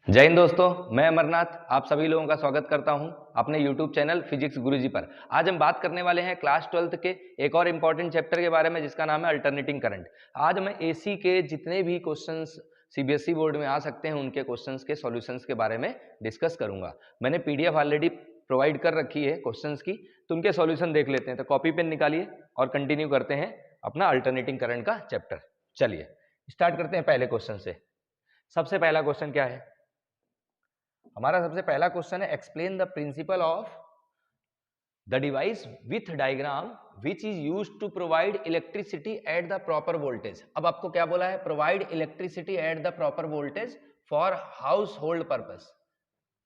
जय हिंद दोस्तों, मैं अमरनाथ आप सभी लोगों का स्वागत करता हूं अपने YouTube चैनल फिजिक्स गुरुजी पर। आज हम बात करने वाले हैं क्लास 12th के एक और इम्पॉर्टेंट चैप्टर के बारे में जिसका नाम है अल्टरनेटिंग करंट। आज मैं एसी के जितने भी क्वेश्चंस सीबीएसई बोर्ड में आ सकते हैं उनके क्वेश्चंस के सॉल्यूशंस के बारे में डिस्कस करूंगा। मैंने पीडीएफ ऑलरेडी प्रोवाइड कर रखी है क्वेश्चंस की, तो उनके सॉल्यूशन देख लेते हैं। तो कॉपी पेन निकालिए और कंटिन्यू करते हैं अपना अल्टरनेटिंग करंट का चैप्टर। चलिए स्टार्ट करते हैं पहले क्वेश्चन से। सबसे पहला क्वेश्चन क्या है हमारा? सबसे पहला क्वेश्चन है explain the principle of the device with diagram which is used to provide electricity at the proper voltage. अब आपको क्या बोला है? Provide electricity at the proper voltage for household purpose.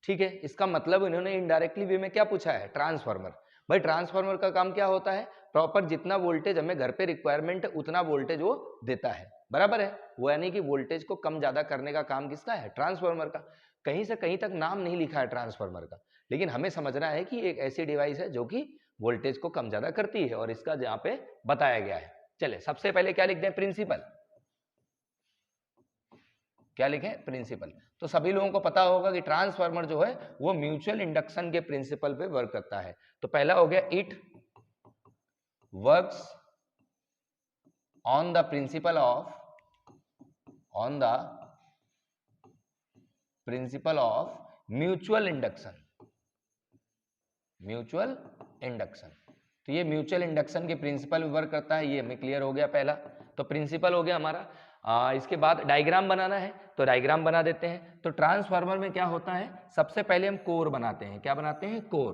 ठीक है, इसका मतलब इन्होंने इनडायरेक्टली वे में क्या पूछा है? ट्रांसफार्मर। भाई ट्रांसफार्मर का काम क्या होता है? प्रॉपर जितना वोल्टेज हमें घर पे रिक्वायरमेंट है उतना वोल्टेज वो देता है, बराबर है। वो यानी कि वोल्टेज को कम ज्यादा करने का काम किसका है? ट्रांसफार्मर का। कहीं से कहीं तक नाम नहीं लिखा है ट्रांसफार्मर का, लेकिन हमें समझना है कि एक ऐसी डिवाइस है जो कि वोल्टेज को कम ज्यादा करती है और इसका यहाँ पे बताया गया है। चले सबसे पहले क्या लिखते हैं? प्रिंसिपल। क्या लिखें? प्रिंसिपल। तो सभी लोगों को पता होगा कि ट्रांसफार्मर जो है वो म्यूचुअल इंडक्शन के प्रिंसिपल पे वर्क करता है। तो पहला हो गया it works on the principle of mutual induction. Mutual induction, तो ये म्यूचुअल इंडक्शन के प्रिंसिपल पे वर्क करता है। ये हमें क्लियर हो गया पहला। तो प्रिंसिपल हो गया हमारा। इसके बाद डायग्राम बनाना है तो डायग्राम बना देते हैं। तो ट्रांसफार्मर में क्या होता है? सबसे पहले हम कोर बनाते हैं। क्या बनाते हैं? कोर।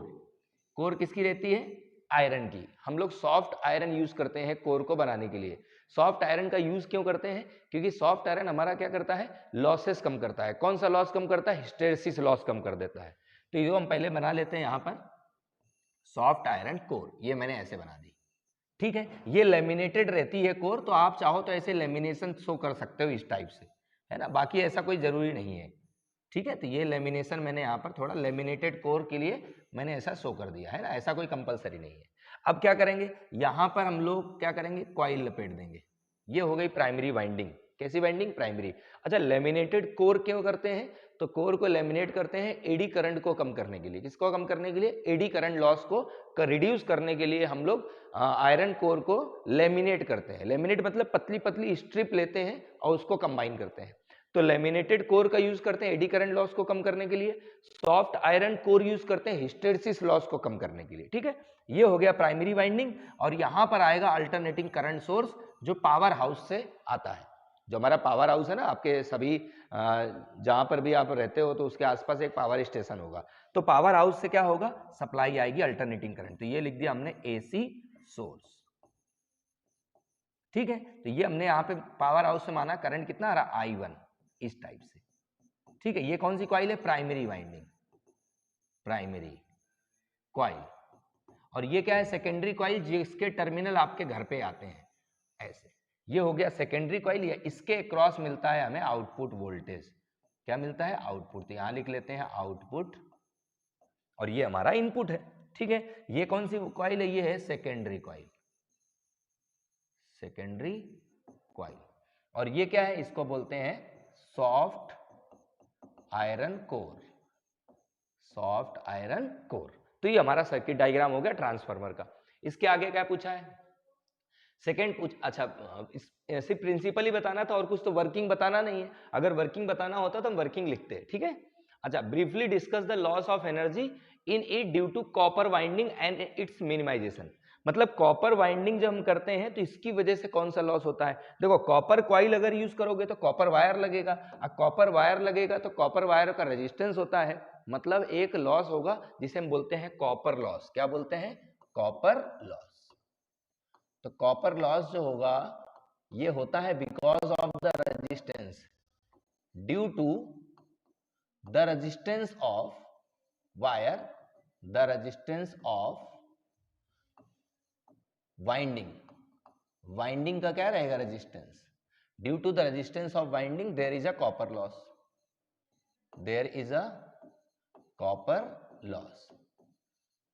कोर किसकी रहती है? आयरन की। हम लोग सॉफ्ट आयरन यूज करते हैं कोर को बनाने के लिए। सॉफ्ट आयरन का यूज क्यों करते हैं? क्योंकि सॉफ्ट आयरन हमारा क्या करता है? लॉसेस कम करता है। कौन सा लॉस कम करता है? हिस्टेरेसिस लॉस कम कर देता है। तो ये हम पहले बना लेते हैं यहाँ पर सॉफ्ट आयरन कोर। ये मैंने ऐसे बना दी, ठीक है। ये लेमिनेटेड रहती है कोर, तो आप चाहो तो ऐसे लेमिनेशन शो कर सकते हो इस टाइप से, है ना। बाकी ऐसा कोई जरूरी नहीं है, ठीक है। तो ये लेमिनेशन मैंने यहाँ पर थोड़ा लेमिनेटेड कोर के लिए मैंने ऐसा शो कर दिया है ना, ऐसा कोई कंपलसरी नहीं है। अब क्या करेंगे? यहाँ पर हम लोग क्या करेंगे? कॉइल लपेट देंगे। ये हो गई प्राइमरी वाइंडिंग। कैसी वाइंडिंग? प्राइमरी। अच्छा, लेमिनेटेड कोर क्यों करते हैं? तो कोर को लेमिनेट करते हैं एडी करंट को कम करने के लिए। किसको कम करने के लिए? एडी करंट लॉस को रिड्यूस करने के लिए हम लोग आयरन कोर को लेमिनेट करते हैं। लेमिनेट मतलब पतली पतली स्ट्रिप लेते हैं और उसको कंबाइन करते हैं। तो लेमिनेटेड कोर का यूज करते हैं एडी करंट लॉस को कम करने के लिए। सॉफ्ट आयरन कोर यूज करते हैं हिस्टेरेसिस लॉस को कम करने के लिए, ठीक है। ये हो गया प्राइमरी वाइंडिंग। और यहां पर आएगा अल्टरनेटिंग करंट सोर्स जो पावर हाउस से आता है। जो हमारा पावर हाउस है ना, आपके सभी जहां पर भी आप रहते हो तो उसके आसपास एक पावर स्टेशन होगा। तो पावर हाउस से क्या होगा? सप्लाई आएगी अल्टरनेटिंग करंट। तो ये लिख दिया हमने एसी सोर्स, ठीक है। तो ये हमने यहाँ पे पावर हाउस से माना करंट कितना आ रहा? I1, इस टाइप से, ठीक है। ये कौन सी कॉइल है? Primary winding, primary coil. और ये क्या है? सेकेंडरी कॉइल, जिसके टर्मिनल आपके घर पे आते हैं ऐसे। ये हो गया सेकेंडरी कॉइल। या इसके क्रॉस मिलता है हमें आउटपुट वोल्टेज। क्या मिलता है? आउटपुट। तो यहां लिख लेते हैं आउटपुट, और ये हमारा इनपुट है, ठीक है। ये कौन सी कॉइल है? ये है सेकेंडरी कॉइल, सेकेंडरी कॉइल। और ये क्या है? इसको बोलते हैं soft iron core, soft iron core. तो ये हमारा सर्किट डायग्राम हो गया ट्रांसफार्मर का। इसके आगे क्या पूछा है? सेकेंड पूछ, अच्छा सिर्फ प्रिंसिपल ही बताना था और कुछ तो वर्किंग बताना नहीं है। अगर वर्किंग बताना होता तो हम वर्किंग लिखते हैं, ठीक है। अच्छा, briefly discuss the loss of energy in it due to copper winding and its minimisation. मतलब कॉपर वाइंडिंग जब हम करते हैं तो इसकी वजह से कौन सा लॉस होता है? देखो, कॉपर कॉइल अगर यूज करोगे तो कॉपर वायर लगेगा, और कॉपर वायर लगेगा तो कॉपर वायर का रेजिस्टेंस होता है, मतलब एक लॉस होगा जिसे हम बोलते हैं कॉपर लॉस। क्या बोलते हैं? Copper loss. तो कॉपर लॉस जो होगा ये होता है because of the resistance, due to the resistance of wire, the resistance of winding. Winding का क्या रहेगा? Resistance. Due to the resistance of winding there is a copper loss, there is a copper loss,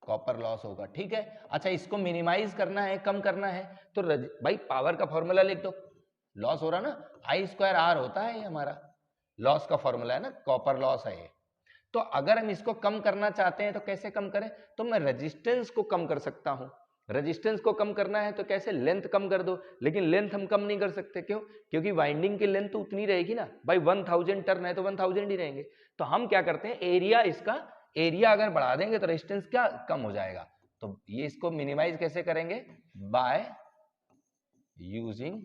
copper loss होगा, ठीक है। अच्छा, इसको minimise करना है, कम करना है, तो भाई पावर का फॉर्मूला लिख दो। लॉस हो रहा ना, I² R होता है ये हमारा। लॉस का फॉर्मूला है ना, कॉपर लॉस है ये। तो अगर हम इसको कम करना चाहते हैं तो कैसे कम करें, तो मैं रेजिस्टेंस को कम कर सकता हूं। रेजिस्टेंस को कम करना है तो कैसे, लेंथ कम कर दो, लेकिन लेंथ हम कम नहीं कर सकते, क्यों, क्योंकि वाइंडिंग की लेंथ तो उतनी रहेगी ना भाई, 1000 टर्न है तो 1000 ही रहेंगे। तो हम क्या करते हैं, एरिया, इसका एरिया अगर बढ़ा देंगे तो रेजिस्टेंस क्या कम हो जाएगा। तो ये इसको मिनिमाइज कैसे करेंगे, by using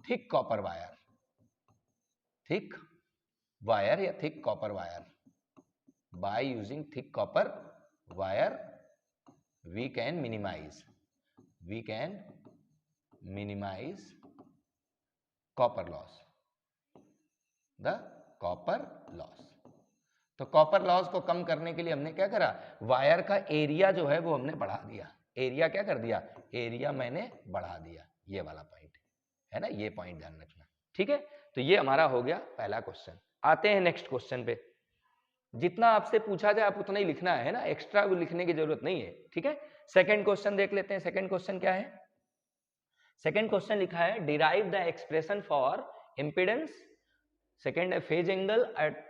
thick copper wire, thick wire या thick copper wire, by using thick copper wire we can minimize copper loss, the copper loss। तो कॉपर लॉस को कम करने के लिए हमने क्या करा, वायर का एरिया जो है वो हमने बढ़ा दिया। एरिया क्या कर दिया, एरिया मैंने बढ़ा दिया, ये वाला पॉइंट है ना, ये पॉइंट ध्यान रखना, ठीक है। तो ये हमारा हो गया पहला क्वेश्चन। आते हैं नेक्स्ट क्वेश्चन पे। जितना आपसे पूछा जाए आप उतना ही लिखना है ना, एक्स्ट्रा लिखने की जरूरत नहीं है, ठीक है। सेकंड क्वेश्चन देख लेते हैं। सेकंड क्वेश्चन क्या है, सेकंड क्वेश्चन लिखा है derive the expression for impedance, second है फेज एंगल,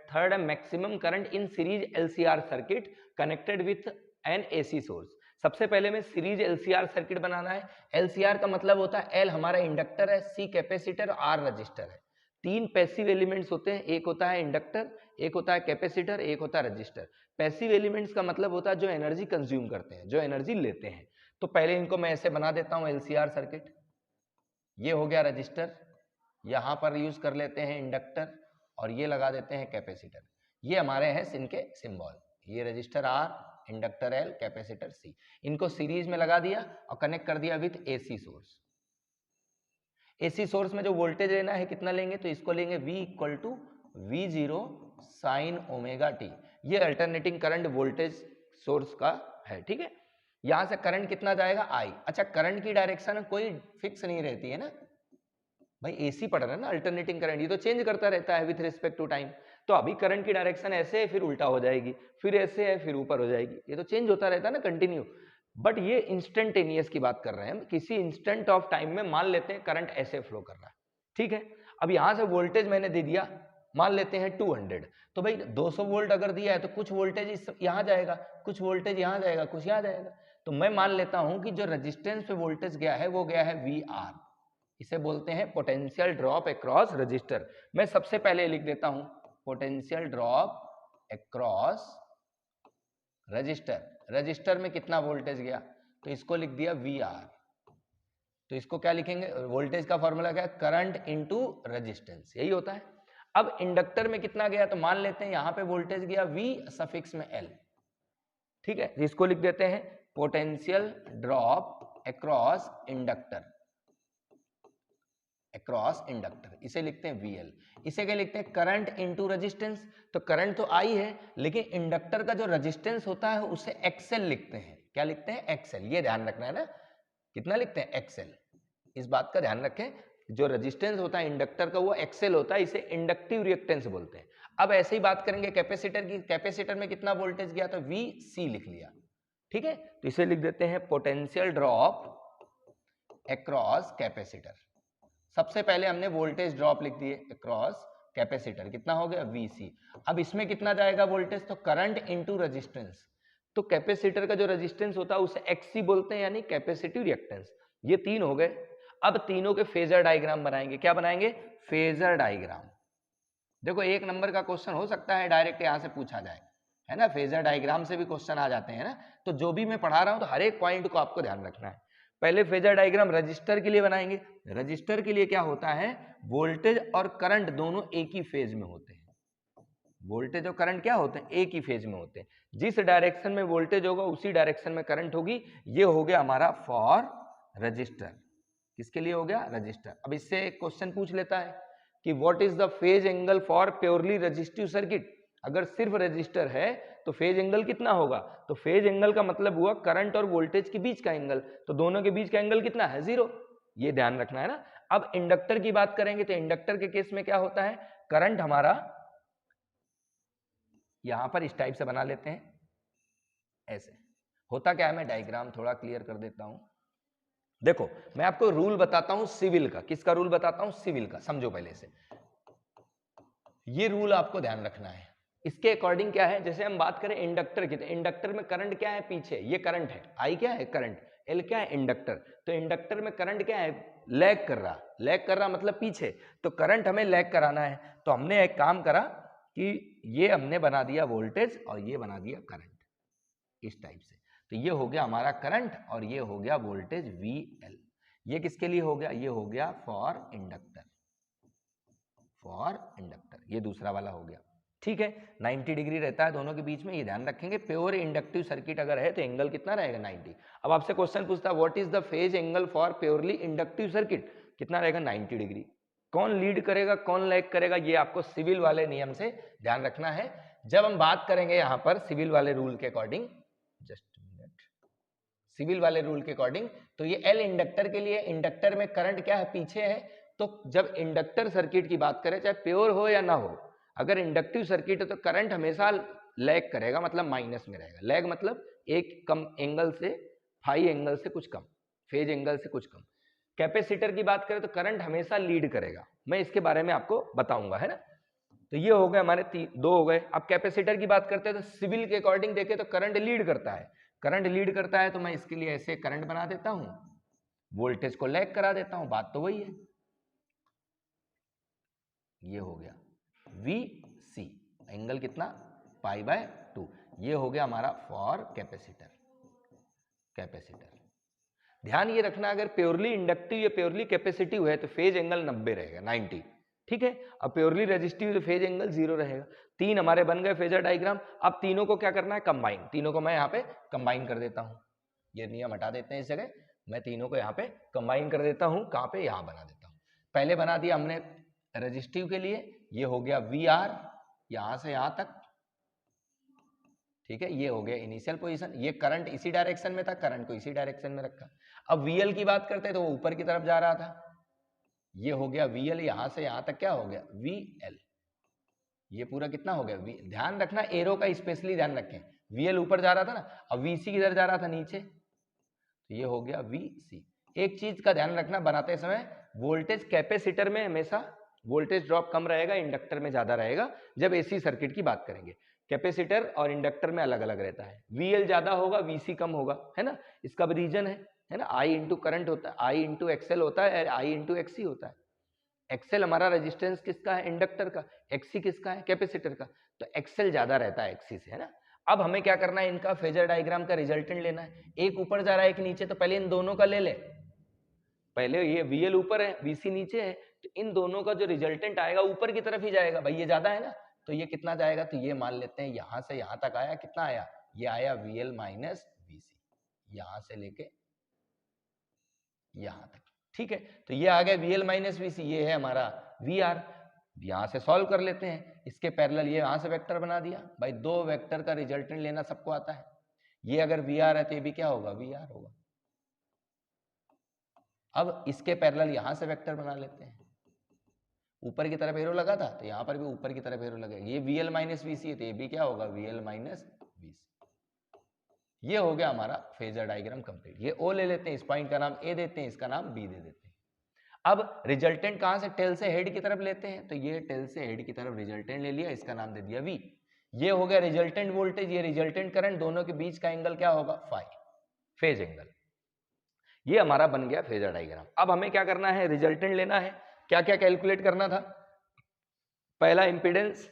थर्ड है maximum current in series LCR circuit connected with an AC source. सबसे पहले में सीरीज एलसीआर सर्किट बनाना है। एलसीआर का मतलब होता है एल हमारा इंडक्टर है, सी कैपेसिटर, आर रजिस्टर है। तीन पैसिव एलिमेंट्स होते हैं, एक होता है इंडक्टर, एक होता है कैपेसिटर, एक होता है रजिस्टर। पैसिव एलिमेंट्स का मतलब होता है जो एनर्जी कंज्यूम करते हैं, जो एनर्जी लेते हैं। तो पहले इनको मैं ऐसे बना देता हूं एलसीआर सर्किट। ये हो गया रजिस्टर, यहां पर यूज कर लेते हैं इंडक्टर, और ये लगा देते हैं कैपेसिटर। ये हमारे हैं इनके सिंबल, ये resistor R, inductor L, capacitor C. इनको सीरीज में लगा दिया और कनेक्ट कर दिया with AC source. AC source में जो वोल्टेज लेना है कितना लेंगे, तो इसको लेंगे V equal to V0 sine omega T. ये अल्टरनेटिंग करंट वोल्टेज सोर्स का है, ठीक है। यहां से करंट कितना जाएगा I। अच्छा, करंट की डायरेक्शन कोई फिक्स नहीं रहती है ना भाई, एसी पढ़ रहा है ना, अल्टरनेटिंग करंट, ये तो चेंज करता रहता है विथ रिस्पेक्ट टू टाइम। तो अभी करंट की डायरेक्शन ऐसे है, फिर उल्टा हो जाएगी, फिर ऐसे है, फिर ऊपर हो जाएगी, ये तो चेंज होता रहता है ना कंटिन्यू। बट ये इंस्टेंटेनियस की बात कर रहे हैं हम, किसी इंस्टेंट ऑफ टाइम में मान लेते हैं करंट ऐसे फ्लो कर रहा है, ठीक है। अब यहां से वोल्टेज मैंने दे दिया, मान लेते हैं 200। तो भाई 200 वोल्ट अगर दिया है तो कुछ वोल्टेज यहां जाएगा, कुछ वोल्टेज यहां जाएगा, कुछ यहां जाएगा। तो मैं मान लेता हूं कि जो रेजिस्टेंस पे वोल्टेज गया है वो गया है VR, इसे बोलते हैं पोटेंशियल ड्रॉप अक्रॉस रजिस्टर। मैं सबसे पहले लिख देता हूं potential drop across register. Register में कितना वोल्टेज गया, तो इसको लिख दिया VR। तो इसको क्या लिखेंगे, वोल्टेज का फॉर्मूला क्या है, करंट इनटू रेजिस्टेंस, यही होता है। अब इंडक्टर में कितना गया, तो मान लेते हैं यहां पे वोल्टेज गया V सफिक्स में L, ठीक है। इसको लिख देते हैं potential drop across inductor, across inductor, इसे लिखते हैं VL। इसे क्या लिखते हैं, करंट इनटू रेजिस्टेंस। तो करंट तो I है, लेकिन इंडक्टर का जो रेजिस्टेंस होता है उसे XL लिखते हैं। क्या लिखते हैं, XL। ये ध्यान रखना है ना, कितना लिखते हैं, XL। इस बात का ध्यान रखें, जो रेजिस्टेंस होता है इंडक्टर का वो XL होता है, इसे इंडक्टिव रिएक्टेंस बोलते हैं। अब ऐसे ही बात करेंगे कैपेसिटर की। कैपेसिटर में कितना वोल्टेज गया, तो VC लिख लिया, ठीक है। तो इसे लिख देते हैं पोटेंशियल ड्रॉप अक्रॉस कैपेसिटर। सबसे पहले हमने वोल्टेज ड्रॉप लिख दिए अक्रॉस कैपेसिटर, कितना हो गया VC। अब इसमें कितना जाएगा वोल्टेज, तो करंट इनटू रेजिस्टेंस। तो कैपेसिटर का जो रेजिस्टेंस होता है उसे XC बोलते हैं, यानी कैपेसिटिव रिएक्टेंस। ये तीन हो गए। अब तीनों के फेजर डायग्राम बनाएंगे। क्या बनाएंगे, फेजर डायग्राम। देखो एक नंबर का क्वेश्चन हो सकता है डायरेक्ट यहां से पूछा जाए, है ना, फेजर डायग्राम से भी क्वेश्चन आ जाते हैं ना। तो जो भी मैं पढ़ा रहा हूं तो हर एक पॉइंट को आपको ध्यान रखना है। पहले फेजर डायग्राम रजिस्टर के लिए बनाएंगे। रजिस्टर के लिए क्या होता है, वोल्टेज और करंट दोनों एक ही फेज में होते हैं। वोल्टेज और करंट क्या होते हैं, एक ही फेज में होते हैं। जिस डायरेक्शन में वोल्टेज होगा उसी डायरेक्शन में करंट होगी। ये हो गया हमारा फॉर रजिस्टर। किसके लिए हो गया, रजिस्टर। अब इससे एक क्वेश्चन पूछ लेता है कि what is the phase angle for purely resistive circuit. अगर सिर्फ रजिस्टर है तो फेज एंगल कितना होगा, तो फेज एंगल का मतलब हुआ करंट और वोल्टेज के बीच का एंगल। तो दोनों के बीच का एंगल कितना है, 0। ये ध्यान रखना है ना। अब इंडक्टर की बात करेंगे तो इंडक्टर के केस में क्या होता है, करंट हमारा यहां पर इस टाइप से बना लेते हैं, ऐसे होता क्या है। मैं डायग्राम थोड़ा क्लियर कर देता हूं। देखो मैं आपको रूल बताता हूं सिविल का। किसका रूल बताता हूं, सिविल का। समझो पहले से, ये रूल आपको ध्यान रखना है। इसके अकॉर्डिंग क्या है, जैसे हम बात करें इंडक्टर की, तो इंडक्टर में करंट क्या है, पीछे ये करंट है, आई क्या है करंट, एल क्या है इंडक्टर। तो इंडक्टर में करंट क्या है, लैग कर रहा, लैग कर रहा मतलब पीछे, तो करंट हमें लैग कराना है। तो हमने एक काम करा कि ये हमने बना दिया वोल्टेज और ये बना दिया करंट इस टाइप से। तो ये हो गया हमारा करंट और ये हो गया वोल्टेज VL। ये किसके लिए हो गया, ये हो गया फॉर इंडक्टर, फॉर इंडक्टर, ये दूसरा वाला हो गया। ठीक है, 90 डिग्री रहता है दोनों के बीच में, ये ध्यान रखेंगे। प्योर इंडक्टिव सर्किट अगर है तो एंगल कितना रहेगा 90। अब आपसे क्वेश्चन पूछता है what is the phase angle for purely inductive circuit, कितना रहेगा 90 डिग्री। कौन लीड करेगा कौन लैग करेगा, ये आपको सिविल वाले नियम से ध्यान रखना है। जब हम बात करेंगे यहां पर सिविल वाले रूल के अकॉर्डिंग, जस्ट मिनट, सिविल वाले रूल के अकॉर्डिंग, तो ये L इंडक्टर के लिए, इंडक्टर में करंट क्या है पीछे है, तो जब इंडक्टर सर्किट की बात करें चाहे प्योर हो या ना हो, अगर इंडक्टिव सर्किट है तो करंट हमेशा लैग करेगा, मतलब माइनस में रहेगा। लैग मतलब एक कम एंगल से, फाई एंगल से कुछ कम, फेज एंगल से कुछ कम। कैपेसिटर की बात करें तो करंट हमेशा लीड करेगा, मैं इसके बारे में आपको बताऊंगा, है ना। तो ये हो गए हमारे दो हो गए। अब कैपेसिटर की बात करते हैं तो सिविल के अकॉर्डिंग देखें तो करंट लीड करता है, करंट लीड करता है तो मैं इसके लिए ऐसे करंट बना देता हूं, वोल्टेज को लैग करा देता हूं, बात तो वही है। ये हो गया VC, एंगल कितना π/2, ये हो गया हमारा फॉर कैपेसिटर। कैपेसिटर ध्यान ये रखना, अगर प्योरली इंडक्टिव या प्योरली कैपेसिटिव है तो फेज एंगल 90 रहेगा, 90, ठीक है। अब प्योरली रेजिस्टिव तो फेज एंगल 0 रहेगा। तीन हमारे बन गए फेजर डायग्राम। अब तीनों को क्या करना है, कंबाइन, तीनों को मैं यहाँ पे कंबाइन कर देता हूँ, ये नियम हटा देते हैं इस जगह, मैं तीनों को यहाँ पे कंबाइन कर देता हूँ। कहाँ पे, यहाँ बना देता हूँ। पहले बना दिया हमने रेजिस्टिव के लिए, ये हो गया VR, यहां से यहां तक, ठीक है, ये हो गया इनिशियल पोजीशन। ये करंट इसी डायरेक्शन में था, करंट को इसी डायरेक्शन में रखा। अब VL की बात करते हैं तो वो ऊपर की तरफ जा रहा था, ये हो गया VL, यहां से यहां तक क्या हो गया VL, ये पूरा कितना हो गया ध्यान रखना एरो का स्पेशली ध्यान रखें, VL ऊपर जा रहा था ना, अब VC किधर जा रहा था नीचे, तो ये हो गया VC। एक चीज का ध्यान रखना बनाते समय, वोल्टेज कैपेसिटर में हमेशा वोल्टेज ड्रॉप कम रहेगा, इंडक्टर में ज्यादा रहेगा। जब AC सर्किट की बात करेंगे, कैपेसिटर और इंडक्टर में अलग अलग रहता है, VL ज्यादा होगा VC कम होगा, है ना। इसका भी रीजन है ना, I इंटू करंट होता है, I इंटू XL होता है, I इंटू XC होता है। XL हमारा रेजिस्टेंस किसका है, इंडक्टर का, XC किसका है, कैपेसिटर का, तो XL ज्यादा रहता है XC से, है ना। अब हमें क्या करना है, इनका फेजर डायग्राम का रिजल्टेंट लेना है, एक ऊपर जा रहा है एक नीचे, तो पहले इन दोनों का ले ले। पहले ये VL ऊपर है VC नीचे है, तो इन दोनों का जो रिजल्टेंट आएगा ऊपर की तरफ ही जाएगा, भाई ये ज्यादा है ना, तो ये कितना जाएगा, तो ये मान लेते हैं यहां से यहां तक आया, कितना आया, ये आया VL माइनस VC, यहां से लेके यहां तक, ठीक है। तो ये आ गया VL माइनस VC, ये है हमारा VR। यहां से सॉल्व कर लेते हैं, इसके पैरेलल ये यहां से वेक्टर बना दिया, भाई दो वेक्टर का रिजल्टेंट लेना सबको आता है। ये अगर VR है तो ये भी क्या होगा, VR होगा। अब इसके पैरेलल यहां से वेक्टर बना लेते हैं, ऊपर की तरफ एरो लगा था तो यहां पर भी ऊपर की तरफ एरो लगेगा, ये VL माइनस VC है तो ये भी क्या होगा, VL माइनस VC। ये हो गया हमारा फेजर डायग्राम कंप्लीट। ये O ले लेते हैं, इस पॉइंट का नाम A देते हैं, इसका नाम B दे देते हैं। अब रिजल्टेंट कहां से, टेल से हेड की तरफ लेते हैं, तो ये टेल से हेड की तरफ रिजल्टेंट ले लिया, इसका नाम दे दिया V। ये हो गया रिजल्टेंट वोल्टेज, ये रिजल्टेंट करंट, दोनों के बीच का एंगल क्या होगा, फाई, फेज एंगल। ये हमारा बन गया फेजर डायग्राम। अब हमें क्या करना है, रिजल्टेंट लेना है। क्या क्या कैलकुलेट करना था, पहला इंपीडेंस।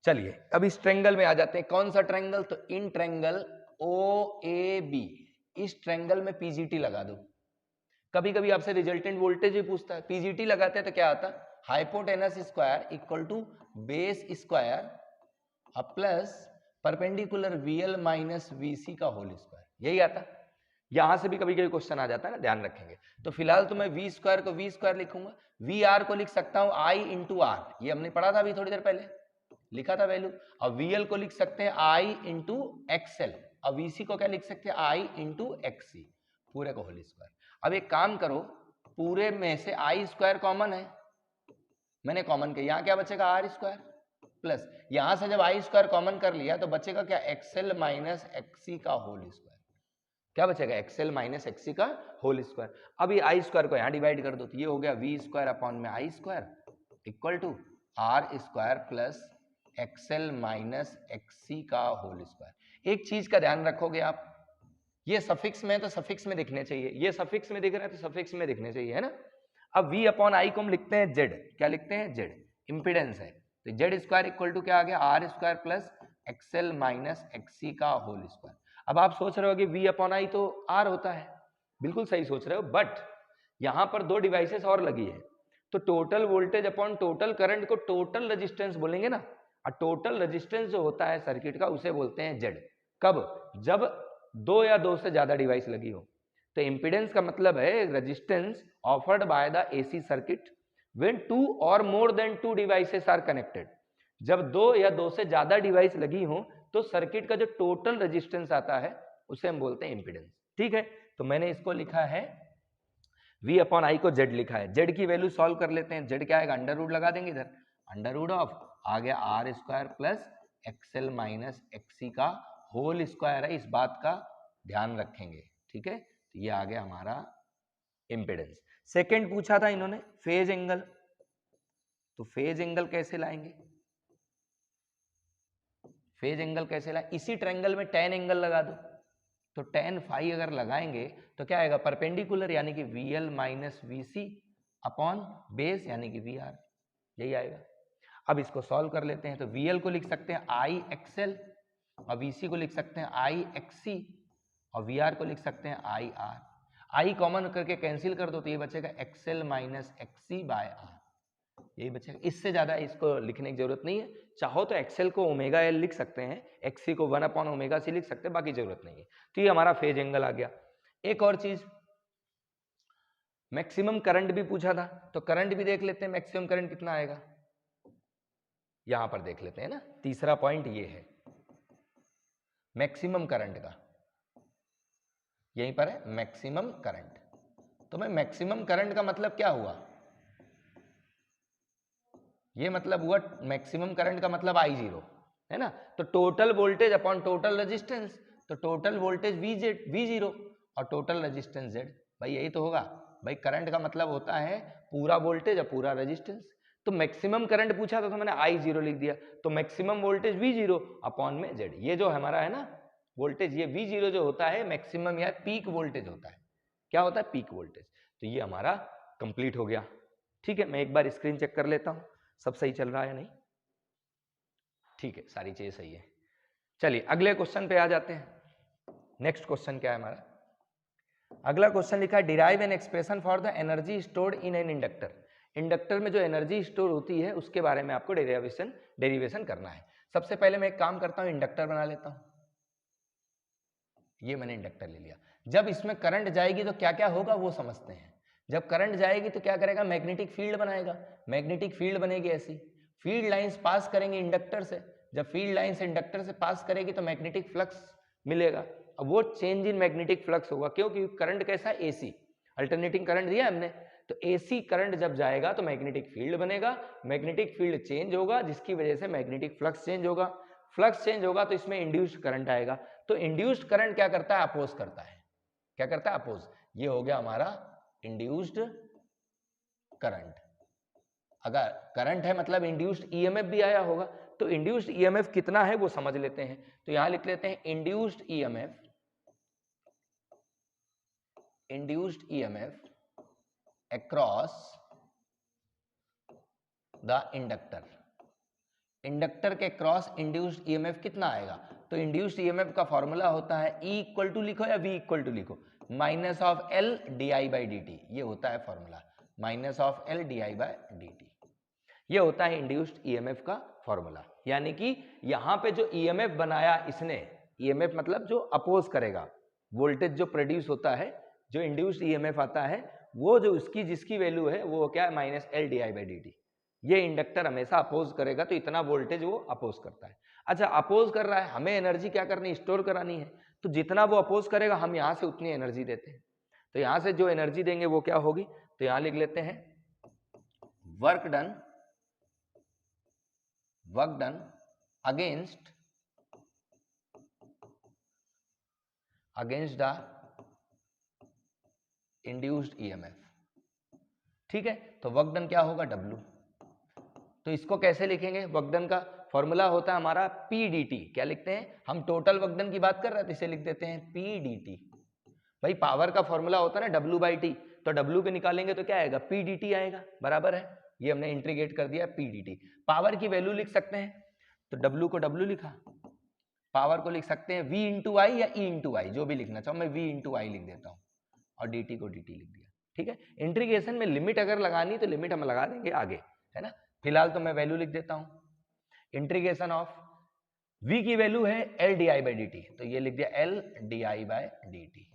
चलिए अब इस ट्रायंगल में आ जाते हैं, कौन सा ट्रायंगल, तो इन ट्रायंगल OAB, इस ट्रायंगल में PGT लगा दो। कभी कभी आपसे रिजल्टेंट वोल्टेज भी पूछता है, PGT लगाते हैं तो क्या आता, hypotenuse square equal to base square plus perpendicular VL minus VC का होल स्क्वायर, यही आता। यहां से भी कभी कभी क्वेश्चन आ जाता है ना, ध्यान रखेंगे। तो फिलहाल तो मैं V स्क्वायर को V स्क्वायर लिखूंगा, VR को लिख सकता हूं I इंटू R, ये हमने पढ़ा था अभी थोड़ी देर पहले, लिखा था वैल्यू। और VL को लिख सकते हैं I इंटू XL, और VC को क्या लिख सकते हैं, I इंटू XC, पूरे को होल स्क्वायर। अब एक काम करो, पूरे में से I स्क्वायर कॉमन है, मैंने कॉमन किया, यहाँ क्या बचेगा R स्क्वायर, प्लस यहां से जब I स्क्वायर कॉमन कर लिया तो बचेगा क्या, XL माइनस XC का होल स्क्वायर। क्या बचेगा, XL माइनस XC का होल स्क्वायर। अब ये I स्क्वायर को यहाँ डिवाइड कर दो, तो ये हो गया V स्क्वायर अपॉन में I square equal to R square plus XL minus XC का होल स्क्वायर। एक चीज का ध्यान रखोगे आप, ये सफिक्स में है तो सफिक्स में दिखने चाहिए, ये सफिक्स में दिख रहा है तो सफिक्स में दिखने चाहिए, है ना। अब v अपॉन आई को हम लिखते हैं z, क्या लिखते हैं z, इंपिडेंस है, तो z स्क्वायर इक्वल टू क्या आ गया, R square plus XL minus XC का होल स्क्वायर। अब आप सोच रहे हो कि v अपॉन आई तो r होता है, बिल्कुल सही सोच रहे हो, बट यहां पर दो डिवाइसेस और लगी है, तो total voltage upon total current को टोटल रेजिस्टेंस बोलेंगे ना, और टोटल रेजिस्टेंस जो होता है सर्किट का उसे बोलते हैं z। कब, जब दो या दो से ज्यादा डिवाइस लगी हो। तो इंपीडेंस का मतलब है resistance offered by the AC circuit when two और more than two devices are connected. जब दो या दो से ज्यादा डिवाइस लगी हो तो सर्किट का जो टोटल रेजिस्टेंस आता है उसे हम बोलते हैं इंपीडेंस। ठीक है, तो मैंने इसको लिखा है v अपॉन आई को z लिखा है। z की वैल्यू सॉल्व कर लेते हैं, z क्या आएगा, अंडर रूट लगा देंगे इधर, अंडर रूट ऑफ आ गया R square plus XL minus XC का होल स्क्वायर है, इस बात का ध्यान रखेंगे। ठीक है, तो ये आ गया हमारा इंपेडेंस। सेकंड पूछा था इन्होंने फेज एंगल, तो फेज एंगल कैसे लाएंगे, फेज एंगल कैसे लाए, इसी ट्रायंगल में tan एंगल लगा दो, तो tan फाई अगर लगाएंगे तो क्या आएगा, परपेंडिकुलर यानी कि VL minus VC upon base यानी कि VR, यही आएगा। अब इसको सॉल्व कर लेते हैं, तो VL को लिख सकते हैं IXL और VC को लिख सकते हैं IXC और VR को लिख सकते हैं IR। I कॉमन करके कैंसिल कर दो तो ये बचेगा XL माइनस XC बाय R, यही बचेगा। इससे ज्यादा इसको लिखने की जरूरत नहीं है, चाहो तो एक्सएल को ओमेगा एल लिख सकते हैं, एक्सी को 1 अपॉन ओमेगा सी लिख सकते हैं, बाकी जरूरत नहीं है। तो ये हमारा फेज एंगल आ गया। एक और चीज, मैक्सिमम करंट भी पूछा था, तो करंट भी देख लेते हैं, मैक्सिमम करंट कितना आएगा, यहां पर देख लेते हैं ना। तीसरा पॉइंट ये है मैक्सिमम करंट का, यहीं पर है मैक्सिमम करंट। तो मैं मैक्सिमम करंट का मतलब क्या हुआ, ये मतलब हुआ मैक्सिमम करंट का मतलब I0 है ना, तो total voltage upon total resistance, तो टोटल वोल्टेज V0 और टोटल रेजिस्टेंस Z, भाई यही तो होगा। भाई करंट का मतलब होता है पूरा वोल्टेज और पूरा रेजिस्टेंस, तो मैक्सिमम करंट पूछा था तो मैंने I0 लिख दिया, तो मैक्सिमम वोल्टेज V0 अपॉन में Z, ये जो हमारा है ना वोल्टेज, ये V0 जो होता है मैक्सिमम या पीक वोल्टेज होता है, क्या होता है, पीक वोल्टेज। तो ये हमारा कंप्लीट हो गया। ठीक है, मैं एक बार स्क्रीन चेक कर लेता हूं सब सही चल रहा है या नहीं। ठीक है, सारी चीजें सही है। चलिए अगले क्वेश्चन पे आ जाते हैं। नेक्स्ट क्वेश्चन क्या है हमारा, अगला क्वेश्चन लिखा है derive an expression for the energy stored in an inductor. Inductor में जो एनर्जी स्टोर होती है उसके बारे में आपको डेरिवेशन करना है। सबसे पहले मैं एक काम करता हूं, इंडक्टर बना लेता हूं। ये मैंने इंडक्टर ले लिया। जब इसमें करंट जाएगी तो क्या क्या होगा वो समझते हैं। जब करंट जाएगी तो क्या करेगा, मैग्नेटिक फील्ड बनाएगा, मैग्नेटिक फील्ड बनेगी ऐसी, फील्ड लाइंस पास करेंगे इंडक्टर से, जब फील्ड लाइंस इंडक्टर से पास करेगी तो मैग्नेटिक फ्लक्स मिलेगा। अब वो चेंज इन मैग्नेटिक फ्लक्स होगा, क्योंकि करंट कैसा है, एसी, अल्टरनेटिंग करंट दिया हमने, तो एसी करंट जब जाएगा तो मैग्नेटिक फील्ड बनेगा, मैग्नेटिक फील्ड चेंज होगा जिसकी वजह से मैग्नेटिक फ्लक्स चेंज होगा, फ्लक्स चेंज होगा तो इसमें इंड्यूस्ड करंट आएगा। तो इंड्यूस्ड करंट क्या करता है, अपोज करता है, क्या करता है, अपोज। ये हो गया हमारा इंड्यूस्ड करंट। अगर करंट है मतलब इंड्यूस्ड ईएमएफ भी आया होगा, तो इंड्यूस्ड ईएमएफ कितना है वो समझ लेते हैं। तो यहां लिख लेते हैं induced EMF, induced EMF across the inductor. Inductor के क्रॉस इंड्यूस्ड ईएमएफ कितना आएगा, तो इंड्यूस्ड ईएमएफ का फॉर्मूला होता है E इक्वल टू लिखो या V इक्वल टू लिखो, minus of L DI by dt, ये होता है formula, minus of L DI by dt, ये होता है इंड्यूस्ड ईएमएफ का फॉर्मूला। यानी कि यहां पे जो ईएमएफ बनाया इसने, ईएमएफ मतलब जो अपोज करेगा, वोल्टेज जो प्रोड्यूस होता है, जो इंड्यूस्ड ईएमएफ आता है, वो जो उसकी जिसकी वैल्यू है वो क्या है, minus L DI by dt। ये इंडक्टर हमेशा अपोज करेगा तो इतना वोल्टेज वो अपोज करता है। अच्छा, अपोज कर रहा है, हमें एनर्जी क्या करनी है, स्टोर करानी है, तो जितना वो अपोज करेगा हम यहां से उतनी एनर्जी देते हैं। तो यहां से जो एनर्जी देंगे वो क्या होगी, तो यहां लिख लेते हैं work done against the induced EMF. ठीक है, तो वर्क डन क्या होगा, W। तो इसको कैसे लिखेंगे? वक्दन का फॉर्मूला होता है हमारा PdT। क्या लिखते हैं हम? टोटल वक्दन की बात कर रहे थे, इसे लिख देते हैं PdT। भाई पावर का फॉर्मूला होता है ना W/T, तो W पे निकालेंगे तो क्या आएगा? PdT आएगा, बराबर है। ये हमने इंटीग्रेट कर दिया PdT। पावर की वैल्यू लिख सकते हैं, तो W को W लिखा, पावर को लिख सकते हैं V इंटू आई या E इंटू आई, जो भी लिखना चाहो। मैं V इंटू आई लिख देता हूँ और dt को dt लिख दिया। ठीक है, इंटीग्रेशन में लिमिट अगर लगानी तो लिमिट हम लगा देंगे आगे, है ना। फिलहाल तो मैं वैल्यू लिख देता हूँ। इंटीग्रेशन ऑफ v की वैल्यू है L di/dt, तो ये लिख दिया L di/dt,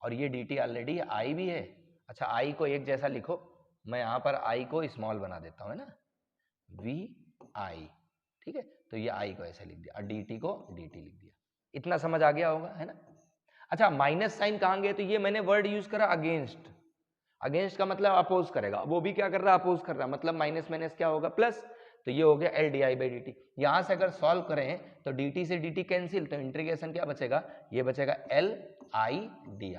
और ये dt ऑलरेडी i भी है। अच्छा, i को एक जैसा लिखो, मैं यहाँ पर i को स्मॉल बना देता हूँ, है ना, vi। ठीक है, तो ये i को ऐसे लिख दिया और dt को dt लिख दिया। इतना समझ आ गया होगा, है ना। अच्छा, माइनस साइन कहाँ गए? तो ये मैंने वर्ड यूज करा अगेंस्ट। अगेंस्ट का मतलब अपोज करेगा, वो भी क्या कर रहा है? अपोज कर रहा है, मतलब माइनस माइनस क्या होगा? प्लस। तो ये हो गया L di/dt। यहां से अगर सॉल्व करें तो dt से dt कैंसिल, तो इंटीग्रेशन क्या बचेगा? ये बचेगा L i di,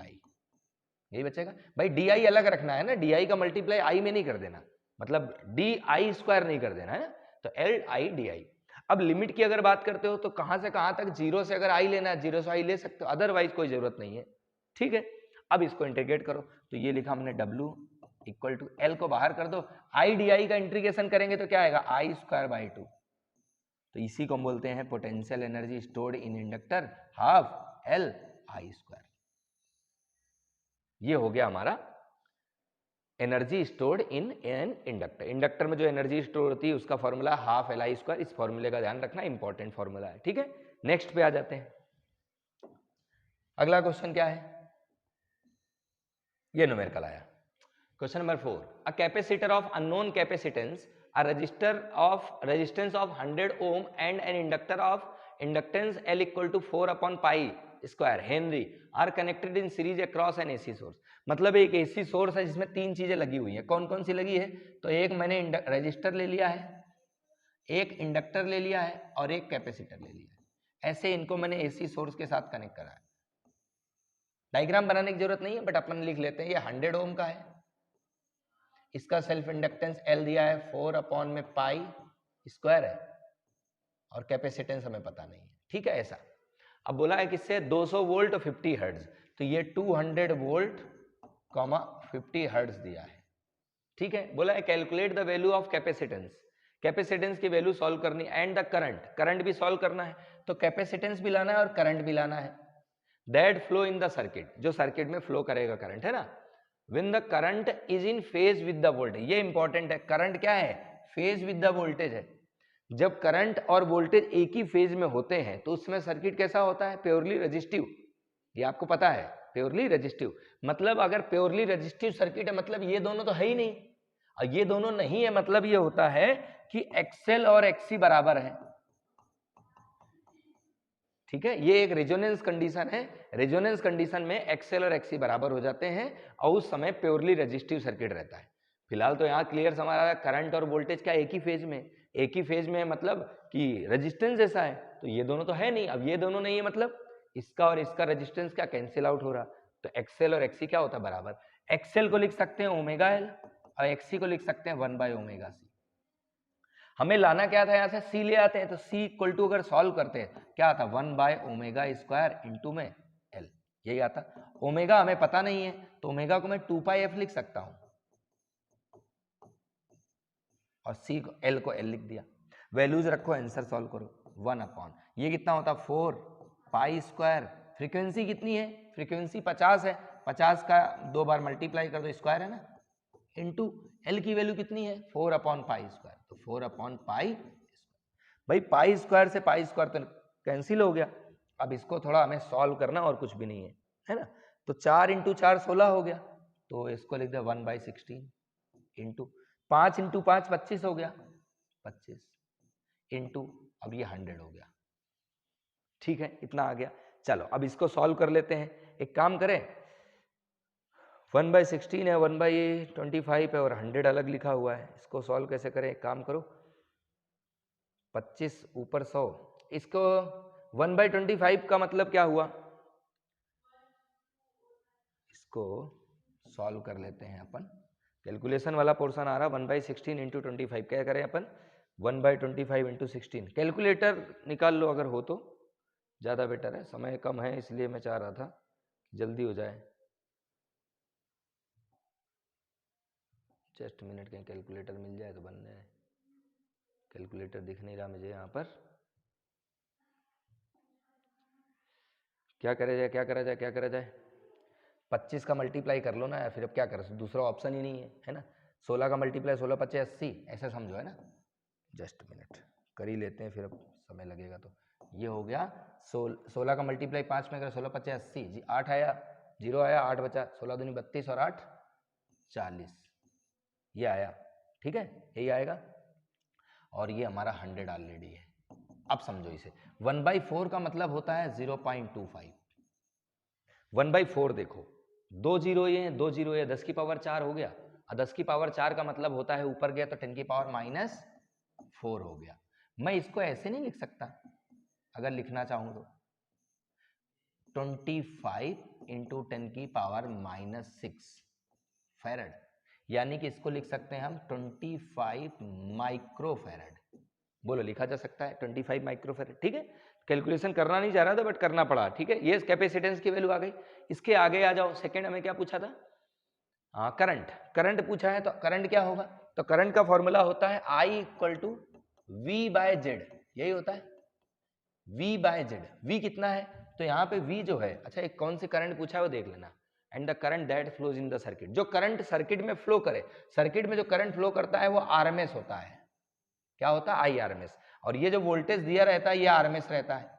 यही बचेगा। भाई di अलग रखना है ना, di का मल्टीप्लाई i में नहीं कर देना, मतलब di स्क्वायर नहीं कर देना, है ना। तो L i di। अब लिमिट की अगर बात करते हो तो कहां से कहां तक? 0 से अगर i लेना है 0 से i ले सकते हो, अदरवाइज कोई जरूरत नहीं है। ठीक है, अब इसको इंटीग्रेट करो, तो ये लिखा हमने W इक्वल टू L को बाहर कर दो, i di का इंटीग्रेशन करेंगे तो क्या आएगा? I²/2। तो इसी को हम बोलते हैं potential energy stored in inductor, half L I²। ये हो गया हमारा energy stored in an inductor. Inductor में जो एनर्जी स्टोर होती है उसका फॉर्मूला हाफ Li²। इस फॉर्मूले का ध्यान रखना, इंपॉर्टेंट फॉर्मूला है। ठीक है, नेक्स्ट पे आ जाते हैं। अगला क्वेश्चन क्या है? ये न्यूमेरिकल आया। Question number 4, a capacitor of unknown capacitance, a resistance of 100 ohm and an inductor of inductance L equal to 4/π² henry are connected in series across an AC source. मतलब एक AC सोर्स है जिसमें 3 चीजें लगी हुई हैं। कौन कौन सी लगी है? तो एक मैंने रजिस्टर ले लिया है, एक इंडक्टर ले लिया है और एक कैपेसिटर ले लिया है। ऐसे इनको मैंने AC सोर्स के साथ कनेक्ट करा है। डायग्राम बनाने की जरूरत नहीं है, बट अपन लिख लेते हैं। ये 100 ओम का है, इसका सेल्फ इंडक्टेंस L दिया है 4/π² है, और कैपेसिटेंस हमें पता नहीं है। ठीक है, ऐसा। अब बोला है किससे? 200 वोल्ट 50 हर्ट्ज, तो ये 200 वोल्ट 50 हर्ट्ज दिया है। ठीक है, बोला है calculate the value of capacitance. Capacitance की वैल्यू सॉल्व करनी, एंड द करंट, करंट भी सॉल्व करना है। तो कैपेसिटेंस भी लाना है और करंट भी लाना है। That flow in the circuit, जो सर्किट में फ्लो करेगा करंट, है ना। When the current is in phase with the voltage, ये इंपॉर्टेंट है। करंट क्या है? फेज विद द वोल्टेज है। जब करंट और वोल्टेज एक ही फेज में होते हैं तो उसमें सर्किट कैसा होता है? Purely resistive. ये आपको पता है, प्योरली रेजिस्टिव। मतलब अगर प्योरली रेजिस्टिव सर्किट है मतलब ये दोनों तो है ही नहीं, और ये दोनों नहीं है मतलब ये होता है कि XL और XC बराबर है। ठीक है, ये एक रेजोनेंस कंडीशन है। रेजोनेंस कंडीशन में XL और XC बराबर हो जाते हैं और उस समय प्योरली रेजिस्टिव सर्किट रहता है। फिलहाल तो यहाँ क्लियर समझ आ रहा है, करंट और वोल्टेज क्या एक ही फेज में, एक ही फेज में मतलब कि रेजिस्टेंस जैसा है। तो ये दोनों तो है नहीं, अब ये दोनों नहीं है मतलब इसका और इसका रेजिस्टेंस क्या कैंसिल आउट हो रहा, तो XL और XC क्या होता है? बराबर। XL को लिख सकते हैं ω/L और XC को लिख सकते हैं 1/ωc। हमें लाना क्या था? यहाँ से C ले आते हैं, तो C इक्वल टू अगर सॉल्व करते हैं क्या आता? 1/ω² इंटू में L, यही आता। ओमेगा हमें पता नहीं है तो ओमेगा को मैं 2πf लिख सकता हूं और C को L को L लिख दिया। वैल्यूज रखो, आंसर सॉल्व करो। 1/, ये कितना होता? 4π²। फ्रीक्वेंसी कितनी है? फ्रीक्वेंसी 50 है, 50 का 2 बार मल्टीप्लाई कर दो, स्क्वायर है ना, इंटू L की वैल्यू कितनी है? 4/π², तो 4/π²। भाई π² से π² तो कैंसिल हो गया। अब इसको थोड़ा हमें सॉल्व करना और कुछ भी नहीं है, है ना। तो 4 × 4 16 हो गया, तो इसको लिख दे 1/16 इंटू 5 × 5 25 हो गया, 25 इंटू अब ये 100 हो गया। ठीक है, इतना आ गया। चलो अब इसको सॉल्व कर लेते हैं। एक काम करें, 1/16 है, 1/25 है और 100 अलग लिखा हुआ है। इसको सॉल्व कैसे करें? एक काम करो, 25 ऊपर 100, इसको 1/25 का मतलब क्या हुआ? इसको सॉल्व कर लेते हैं अपन, कैलकुलेशन वाला पोर्शन आ रहा 1/16 इंटू 25। क्या करें अपन 1/25 इंटू 16। कैलकुलेटर निकाल लो अगर हो तो ज़्यादा बेटर है, समय कम है इसलिए मैं चाह रहा था जल्दी हो जाए। जस्ट मिनट, कहीं कैलकुलेटर मिल जाए तो बन जाए। कैलकुलेटर दिख नहीं रहा मुझे यहाँ पर। क्या करा जाए, क्या करा जाए, क्या करा जाए? 25 का मल्टीप्लाई कर लो ना यार, फिर अब क्या कर, दूसरा ऑप्शन ही नहीं है ना। 16 का मल्टीप्लाई 16 25 80 ऐसा समझो है ना। जस्ट मिनट कर ही लेते हैं, फिर अब समय लगेगा तो। ये हो गया 16 का मल्टीप्लाई 5 में करें 16 25 80 जी, 8 आया, 0 आया, 8 बचा, 16 दूनी 32 और 8 40, ये आया। ठीक है, यही आएगा। और ये हमारा 100 ऑलरेडी है। अब समझो इसे 1/4 का मतलब होता है 0.25। 1/4 देखो, 2 जीरो ये 2 जीरो ये 10 की पावर 4 हो गया, और 10 की पावर 4 का मतलब होता है ऊपर गया तो 10 की पावर -4 हो गया। मैं इसको ऐसे नहीं लिख सकता, अगर लिखना चाहूं तो 25 इंटू 10 की पावर -6 फैरड, यानी कि इसको लिख सकते हैं हम 25 माइक्रोफैरड। बोलो लिखा जा सकता है 25 माइक्रोफैरड। ठीक है, कैलकुलेशन करना नहीं चाह रहा था बट करना पड़ा। ठीक है, ये कैपेसिटेंस की वैल्यू आ गई। इसके आगे आ जाओ, सेकंड हमें क्या पूछा था? हाँ करंट, करंट पूछा है। तो करंट क्या होगा? तो करंट का फॉर्मूला होता है I = V/Z, यही होता है V/Z। V कितना है? तो यहाँ पे V जो है, अच्छा एक कौन सी करंट पूछा है वो देख लेना। And the current that flows in the circuit, जो करंट सर्किट में फ्लो करे, सर्किट में जो करंट फ्लो करता है वो RMS होता है। क्या होता है? IRMS। और ये जो वोल्टेज दिया रहता है ये RMS रहता है।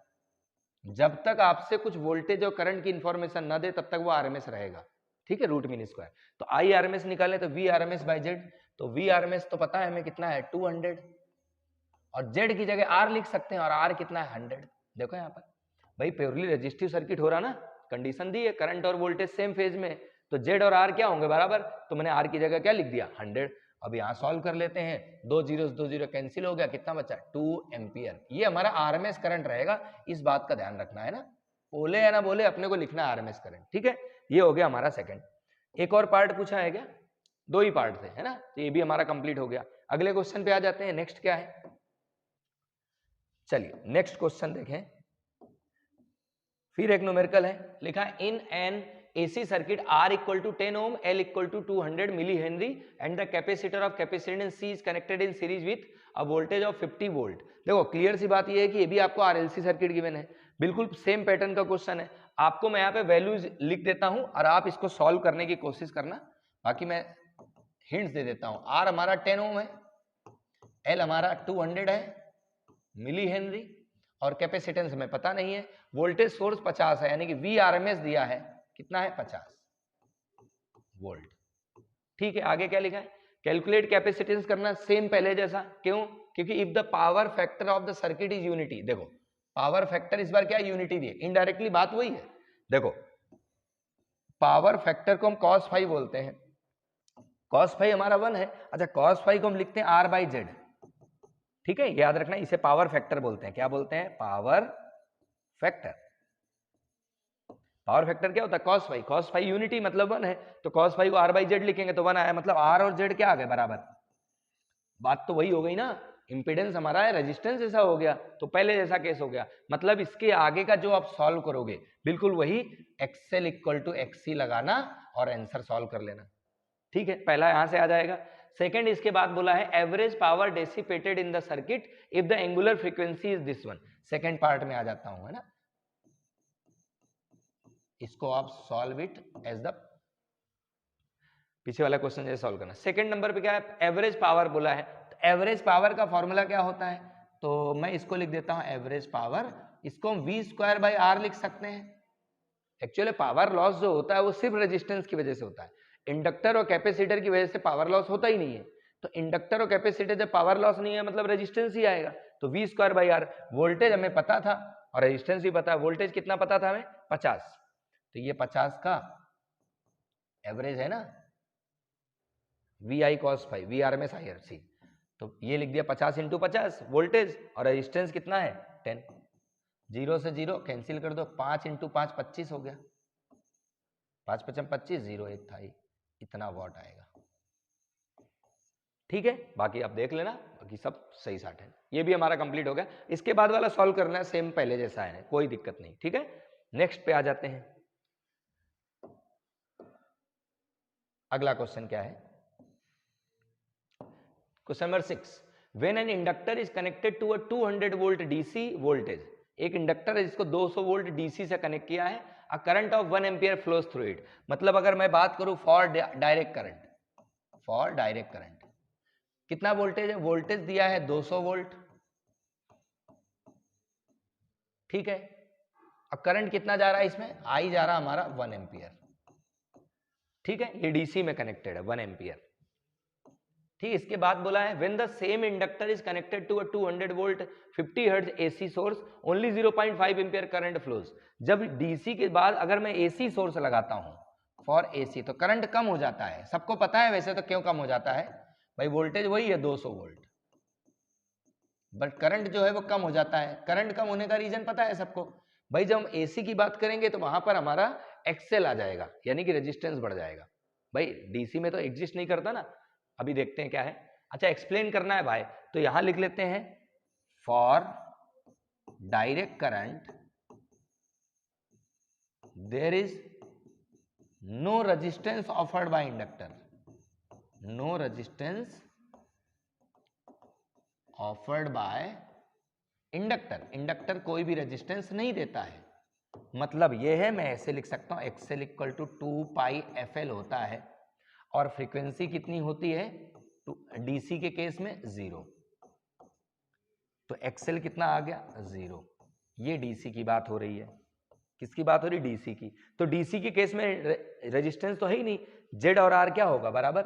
जब तक आपसे कुछ वोल्टेज और करंट की इंफॉर्मेशन ना दे तब तक वो RMS रहेगा। ठीक है, रूट मीन स्क्वायर। तो IRMS निकाले तो VRMS/Z, तो VRMS तो पता है हमें कितना है 200, और Z की जगह R लिख सकते हैं, और R कितना है 100। देखो यहाँ पर भाई प्योरली रेजिस्टिव सर्किट हो रहा ना, कंडीशन दी है करंट और वोल्टेज सेम फेज में, तो Z और R क्या होंगे? बराबर। तो मैंने R की जगह क्या लिख दिया? 100। अब यहाँ सॉल्व कर लेते हैं, 2 जीरो कैंसिल हो गया, कितना बचा? 2 एम्पियर। ये हमारा RMS करंट रहेगा, इस बात का ध्यान रखना है ना, बोले या ना बोले अपने को लिखना है RMS करंट। ठीक है, ये हो गया हमारा सेकंड। एक और पार्ट पूछा है क्या? 2 ही पार्ट थे है ना, तो ये भी हमारा कंप्लीट हो गया। अगले क्वेश्चन पे आ जाते हैं। नेक्स्ट क्या है? चलिए नेक्स्ट क्वेश्चन देखें। फिर एक न्यूमेरिकल है, लिखा है in an AC circuit R = 10 ohm, L = 200 millihenry and the capacitor of capacitance C is connected in series with a voltage of 50 volt. देखो क्लियर सी बात ये है कि ये भी आपको RLC सर्किट गिवन है, बिल्कुल सेम पैटर्न का क्वेश्चन है। आपको मैं यहाँ पे वैल्यूज लिख देता हूं और आप इसको सॉल्व करने की कोशिश करना, बाकी मैं हिंट्स दे देता हूं। R हमारा 10 ohm है, L हमारा 200 है मिली हेनरी, और कैपेसिटेंस में पता नहीं है, वोल्टेज सोर्स 50 है, यानी कि VRMS दिया है कितना है? 50 वोल्ट। ठीक है, आगे क्या लिखा है? कैलकुलेट कैपेसिटेंस करना, सेम पहले जैसा। क्यों? क्योंकि if the power factor of the circuit is unity, देखो पावर फैक्टर इस बार क्या यूनिटी दी है, इनडायरेक्टली बात वही है। देखो पावर फैक्टर को हम cos फाई बोलते हैं, cos फाई हमारा 1 है। अच्छा cos फाई को हम लिखते हैं R/Z। ठीक है, याद रखना, इसे पावर फैक्टर बोलते हैं। क्या बोलते हैं? Power factor. पावर फैक्टर क्या होता है? cos phi. cos phi unity मतलब 1 है, तो cos फाई को R/Z लिखेंगे तो 1 आया, मतलब R और Z क्या आ गए? बराबर। बात तो वही हो गई ना, इंपेडेंस हमारा है, रेजिस्टेंस जैसा हो गया, तो पहले जैसा केस हो गया। मतलब इसके आगे का जो आप सॉल्व करोगे बिल्कुल वही XL = XC लगाना और आंसर सॉल्व कर लेना। ठीक है, पहला यहां से आ जाएगा। सेकंड इसके बाद बोला है average power dissipated in the circuit if the angular frequency is this one. Second part में आ जाता हूं है ना, इसको आप सॉल्व इट एज द पीछे वाला क्वेश्चन जैसे सॉल्व करना। सेकंड नंबर पे क्या है? एवरेज पावर बोला है, तो एवरेज पावर का फॉर्मूला क्या होता है? तो मैं इसको लिख देता हूं एवरेज पावर, इसको हम V²/R लिख सकते हैं। एक्चुअली पावर लॉस जो होता है वो सिर्फ रेजिस्टेंस की वजह से होता है, इंडक्टर और कैपेसिटर की वजह से पावर लॉस होता ही नहीं है। तो इंडक्टर और कैपेसिटर जब पावर लॉस नहीं है मतलब रेजिस्टेंस ही आएगा, तो V²/R। वोल्टेज हमें पता था और रेजिस्टेंस भी पता है, वोल्टेज कितना पता था हमें? 50, तो ये 50 का एवरेज है ना, VI cos phi, VRMS IRC, तो ये लिख दिया 50 × 50 वोल्टेज, और रेजिस्टेंस कितना है? 10। 0 से 0 कैंसिल कर दो, 5 × 5 25 हो गया, 5 × 5 = 25, 0 1 था, इतना वॉट आएगा। ठीक है, बाकी आप देख लेना, बाकी सब सही साठ है। ये भी हमारा कंप्लीट हो गया। इसके बाद वाला सॉल्व करना है सेम पहले जैसा है, कोई दिक्कत नहीं। ठीक है, नेक्स्ट पे आ जाते हैं। अगला क्वेश्चन क्या है, question number 6, when an inductor is connected to a 200 volt DC voltage, एक इंडक्टर है जिसको 200 वोल्ट डीसी से कनेक्ट किया है, a current of 1 ampere flows through it. मतलब अगर मैं बात करूं for direct current, for direct current कितना वोल्टेज है, वोल्टेज दिया है 200 वोल्ट, ठीक है। अब करंट कितना जा रहा है इसमें, आई जा रहा हमारा 1 एम्पियर, ठीक है, ये डीसी में कनेक्टेड है 1 एम्पियर, ठीक। इसके बाद बोला है when the same inductor is connected to a 200 volt 50 hertz AC source only 0.5 ampere current flows. जब डीसी के बाद अगर मैं एसी सोर्स लगाता हूं फॉर एसी तो करंट कम हो जाता है, सबको पता है वैसे तो क्यों कम हो जाता है भाई, वोल्टेज वही है 200 वोल्ट, बट करंट जो है वो कम हो जाता है। करंट कम होने का रीजन पता है सबको भाई, जब हम एसी की बात करेंगे तो वहां पर हमारा एक्सेल आ जाएगा, यानी कि रेजिस्टेंस बढ़ जाएगा। भाई डीसी में तो एग्जिस्ट नहीं करता ना, अभी देखते हैं क्या है। अच्छा एक्सप्लेन करना है भाई, तो यहां लिख लेते हैं for direct current there is no resistance offered by inductor, no resistance offered by inductor, inductor कोई भी रेजिस्टेंस नहीं देता है। मतलब यह है, मैं ऐसे लिख सकता हूं XL equal to 2 pi F L होता है, और फ्रीक्वेंसी कितनी होती है डीसी के केस में 0, तो एक्सएल कितना आ गया 0। ये डीसी की बात हो रही है, किसकी बात हो रही, डीसी की। तो डीसी के केस में रेजिस्टेंस तो है ही नहीं, जेड और आर क्या होगा बराबर,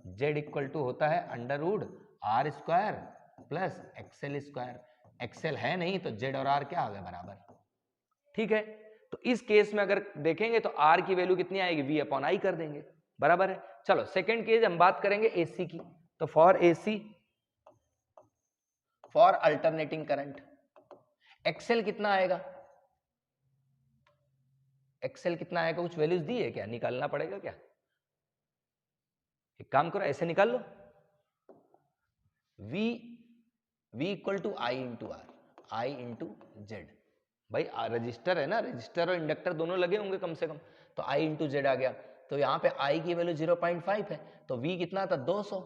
जेड इक्वल टू होता है under root R square plus XL square, XL है नहीं तो जेड और आर क्या आ गया बराबर, ठीक है। तो इस केस में अगर देखेंगे तो आर की वैल्यू कितनी आएगी, वी अपॉन आई कर देंगे, बराबर है। चलो सेकंड केस हम बात करेंगे एसी की, तो for AC, for alternating current XL कितना आएगा, एक्सेल कितना आएगा, कुछ वैल्यूज दी है क्या, निकालना पड़ेगा क्या, एक काम करो ऐसे निकाल लो, V equal to I into R, I into Z. भाई रजिस्टर है ना, रजिस्टर और इंडक्टर दोनों लगे होंगे कम से कम, तो आई इंटू जेड आ गया। तो यहाँ पे आई की वैल्यू 0.5 है, तो V कितना था 200,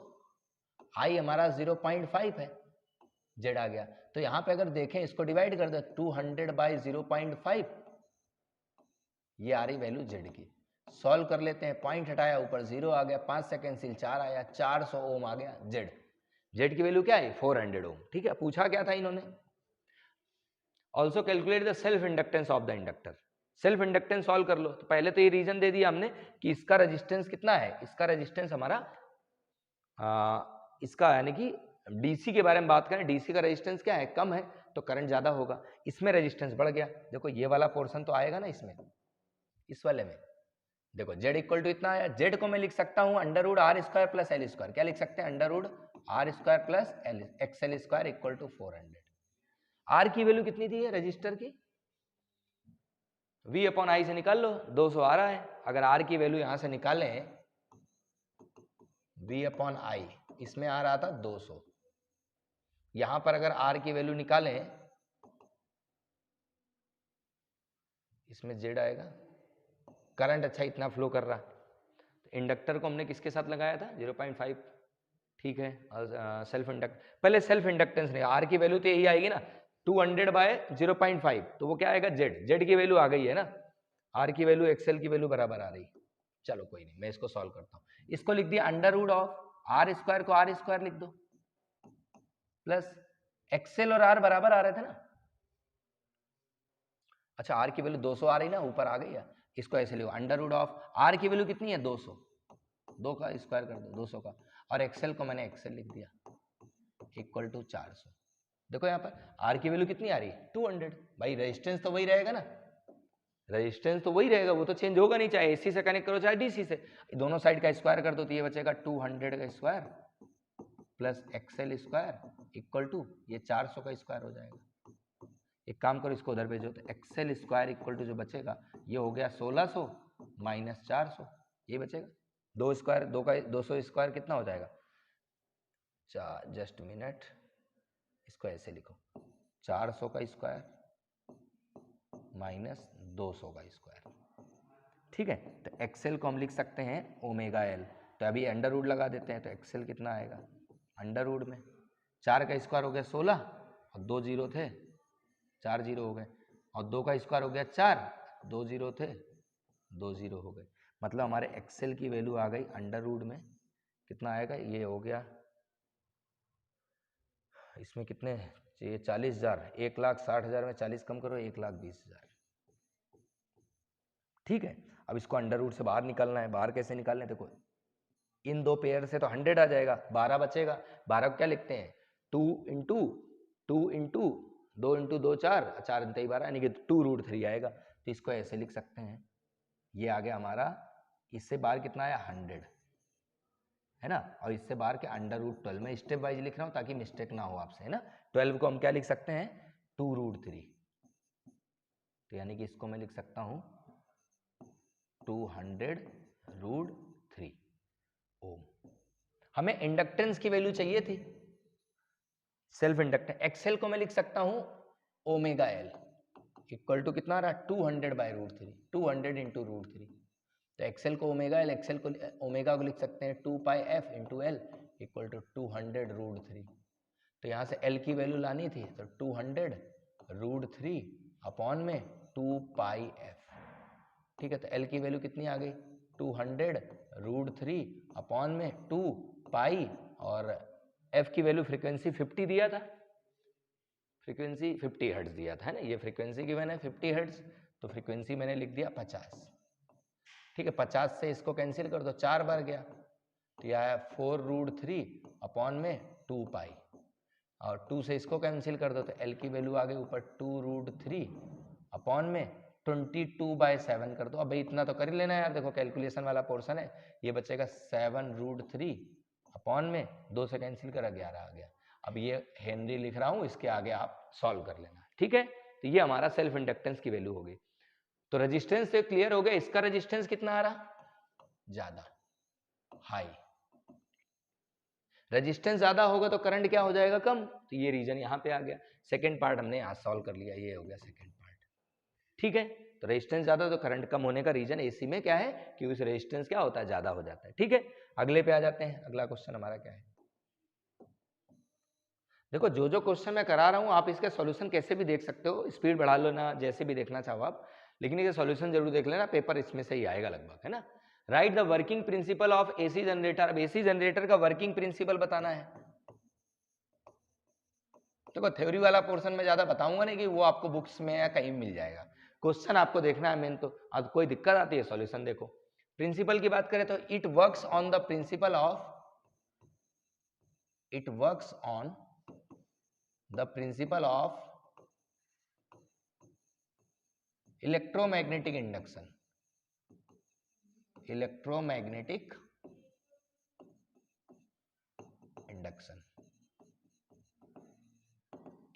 आई हमारा 0.5 है, जेड आ गया। तो यहाँ पे अगर देखें इसको डिवाइड कर दो 200 बाई 0.5, ये आ रही वैल्यू जेड की। सॉल्व कर लेते हैं, पॉइंट हटाया ऊपर 0 आ गया, 5 सेकेंड सिल 4 आया, 400 ओम आ गया जेड। जेड की वैल्यू क्या है 400 ओम, ठीक है। पूछा क्या था इन्होंने, also calculate the self inductance of the inductor, self inductance solve कर लो। तो पहले तो ये रीजन दे दिया हमने कि इसका रेजिस्टेंस कितना है, इसका रेजिस्टेंस हमारा इसका यानी कि डीसी के बारे में बात करें, डीसी का रेजिस्टेंस क्या है कम है, तो करंट ज्यादा होगा, इसमें रेजिस्टेंस बढ़ गया। देखो ये वाला पोर्शन तो आएगा ना इसमें, इस वाले में देखो जेड इक्वल टू इतना आया, जेड को मैं लिख सकता हूं under root R square plus L square, क्या लिख सकते हैं under root R square plus L XL square equal to 400। R की वैल्यू कितनी थी रजिस्टर की, V अपॉन आई से निकाल लो, 200 आ रहा है। अगर आर की वैल्यू यहां से निकालें V अपॉन आई, इसमें आ रहा था 200, यहां पर अगर आर की वैल्यू निकालें इसमें जेड आएगा, करंट अच्छा इतना फ्लो कर रहा। तो इंडक्टर को हमने किसके साथ लगाया था 0.5, ठीक है। सेल्फ इंडक्ट, पहले सेल्फ इंडक्टेंस नहीं, आर की वैल्यू तो यही आएगी ना 200 बाय 0.5, तो वो क्या आएगा जेड, जेड की वैल्यू आ गई है ना, आर की वैल्यू एक्सएल की वैल्यू बराबर आ रही। चलो कोई नहीं, मैं इसको सॉल्व करता हूं। इसको लिख दिया under root of R square को आर स्क्वायर लिख दो, प्लस एक्सएल और आर बराबर आ रहे थे ना। अच्छा आर की वैल्यू 200 आ रही ना, ऊपर आ गई है, इसको ऐसे लिखो अंडर रूट ऑफ आर की वैल्यू कितनी है 200, 2 का स्क्वायर कर दो 200 का, और एक्सएल को मैंने एक्सएल लिख दिया इक्वल टू 400। देखो यहाँ पर आर की वैल्यू कितनी आ रही है 200, भाई रेजिस्टेंस तो वही रहेगा ना, रेजिस्टेंस तो वही रहेगा, वो तो चेंज होगा नहीं, चाहे एसी से कनेक्ट करो चाहे डीसी से। दोनों साइड का स्क्वायर कर दो तो ये बचेगा 200 का square plus XL square equal to ये 400 का स्क्वायर हो जाएगा। एक काम करो इसको उधर भेजो, तो एक्सएल स्क्वायर इक्वल टू जो बचेगा ये हो गया 1600 माइनस 400, ये बचेगा 2 स्क्वायर, 2 का 200 स्क्वायर कितना हो जाएगा जस्ट मिनट, इसको ऐसे लिखो, 400 का स्क्वायर माइनस 200 का स्क्वायर, ठीक है। तो एक्सएल को हम लिख सकते हैं ओमेगा एल, तो अभी अंडर रूट लगा देते हैं, तो एक्सएल कितना आएगा अंडर रूट में 4 का स्क्वायर हो गया 16 और 2 जीरो थे, 4 जीरो हो गए, और 2 का स्क्वायर हो गया 4, 2 जीरो थे, 2 जीरो हो गए, मतलब हमारे एक्सएल की वैल्यू आ गई अंडर रूट में कितना आएगा, ये हो गया, इसमें कितने चाहिए 40,000, 1,60,000 में 40 कम करो 1,20,000, ठीक है। अब इसको अंडर रूट से बाहर निकलना है, बाहर कैसे निकालना है, देखो इन दो पेयर से तो 100 आ जाएगा, 12 बचेगा, 12 को क्या लिखते हैं 2 इंटू 2 इंटू 2 इंटू 2 4, 4 इंटू 12 यानी कि 2√3 आएगा, तो इसको ऐसे लिख सकते हैं, ये आ गया हमारा, इससे बाहर कितना आया 100 है ना, और इससे बाहर के अंडर रूट 12, मैं स्टेप वाइज लिख रहा हूँ ताकि मिस्टेक ना हो आपसे, है ना। 12 को हम क्या लिख सकते हैं 2√3, तो यानी कि इसको मैं लिख सकता हूँ 200√3 ओम। हमें इंडक्टेंस की वैल्यू चाहिए थी, सेल्फ इंडक्टेंस, एक्सएल को मैं लिख सकता हूँ ओमेगा एल इक्वल टू कितना आ रहा 200/√3, 200 इंटू √3, तो एक्सएल को ओमेगा एल, एक्सएल को ओमेगा को लिख सकते हैं 2πf into L equal to 200√3, तो यहाँ से एल की वैल्यू लानी थी, तो 200√3 अपॉन में 2πf, ठीक है। तो एल की वैल्यू कितनी आ गई 200√3 अपॉन में 2π, और एफ की वैल्यू फ्रीक्वेंसी 50 दिया था, फ्रीक्वेंसी 50 हर्ट्ज दिया था, है ना, ये फ्रीक्वेंसी गिवन है 50 हर्ट्ज, तो फ्रीक्वेंसी मैंने लिख दिया 50, ठीक है। 50 से इसको कैंसिल कर दो, 4 बार गया, तो यह आया 4√3 अपॉन में 2π, और 2 से इसको कैंसिल कर दो, तो एल की वैल्यू आ गई ऊपर 2√3 अपॉन में 22/7 कर दो। अब भाई इतना तो कर ही लेना यार, देखो कैलकुलेशन वाला पोर्शन है, ये बचेगा 7√3 अपॉन में 2 से कैंसिल कर 11 आ गया। अब ये हेनरी लिख रहा हूं, इसके आगे आप सॉल्व कर लेना, ठीक है। तो ये हमारा सेल्फ इंडक्टेंस की वैल्यू हो गई। तो रेजिस्टेंस से क्लियर हो गया, इसका रेजिस्टेंस कितना आ रहा ज्यादा, हाई, रेजिस्टेंस ज्यादा होगा तो करंट क्या हो जाएगा कम, तो ये रीजन यहाँ पे आ गया। सेकेंड पार्ट हमने यहाँ सॉल्व कर लिया, ये हो गया सेकेंड पार्ट, ठीक है। तो रेजिस्टेंस ज्यादा तो करंट कम होने का रीजन एसी में क्या है कि उस रेजिस्टेंस क्या होता है ज्यादा हो जाता है, ठीक है। अगले पे आ जाते हैं, अगला क्वेश्चन हमारा क्या है, देखो जो जो क्वेश्चन मैं करा रहा हूं आप इसके सॉल्यूशन कैसे भी देख सकते हो, स्पीड बढ़ा लो ना, जैसे भी देखना चाहो आप, लेकिन ये सॉल्यूशन जरूर देख लेना, पेपर इसमें से ही आएगा लगभग, है ना। Right the working principle of AC generator, अब एसी जनरेटर का वर्किंग प्रिंसिपल बताना है। देखो थ्योरी वाला पोर्शन में ज्यादा बताऊंगा नहीं कि वो आपको बुक्स में या कहीं मिल जाएगा, क्वेश्चन आपको देखना है मेन। तो अब कोई दिक्कत आती है सॉल्यूशन देखो। प्रिंसिपल की बात करें तो it works on the principle of, it works on the principle of electromagnetic induction, electromagnetic induction,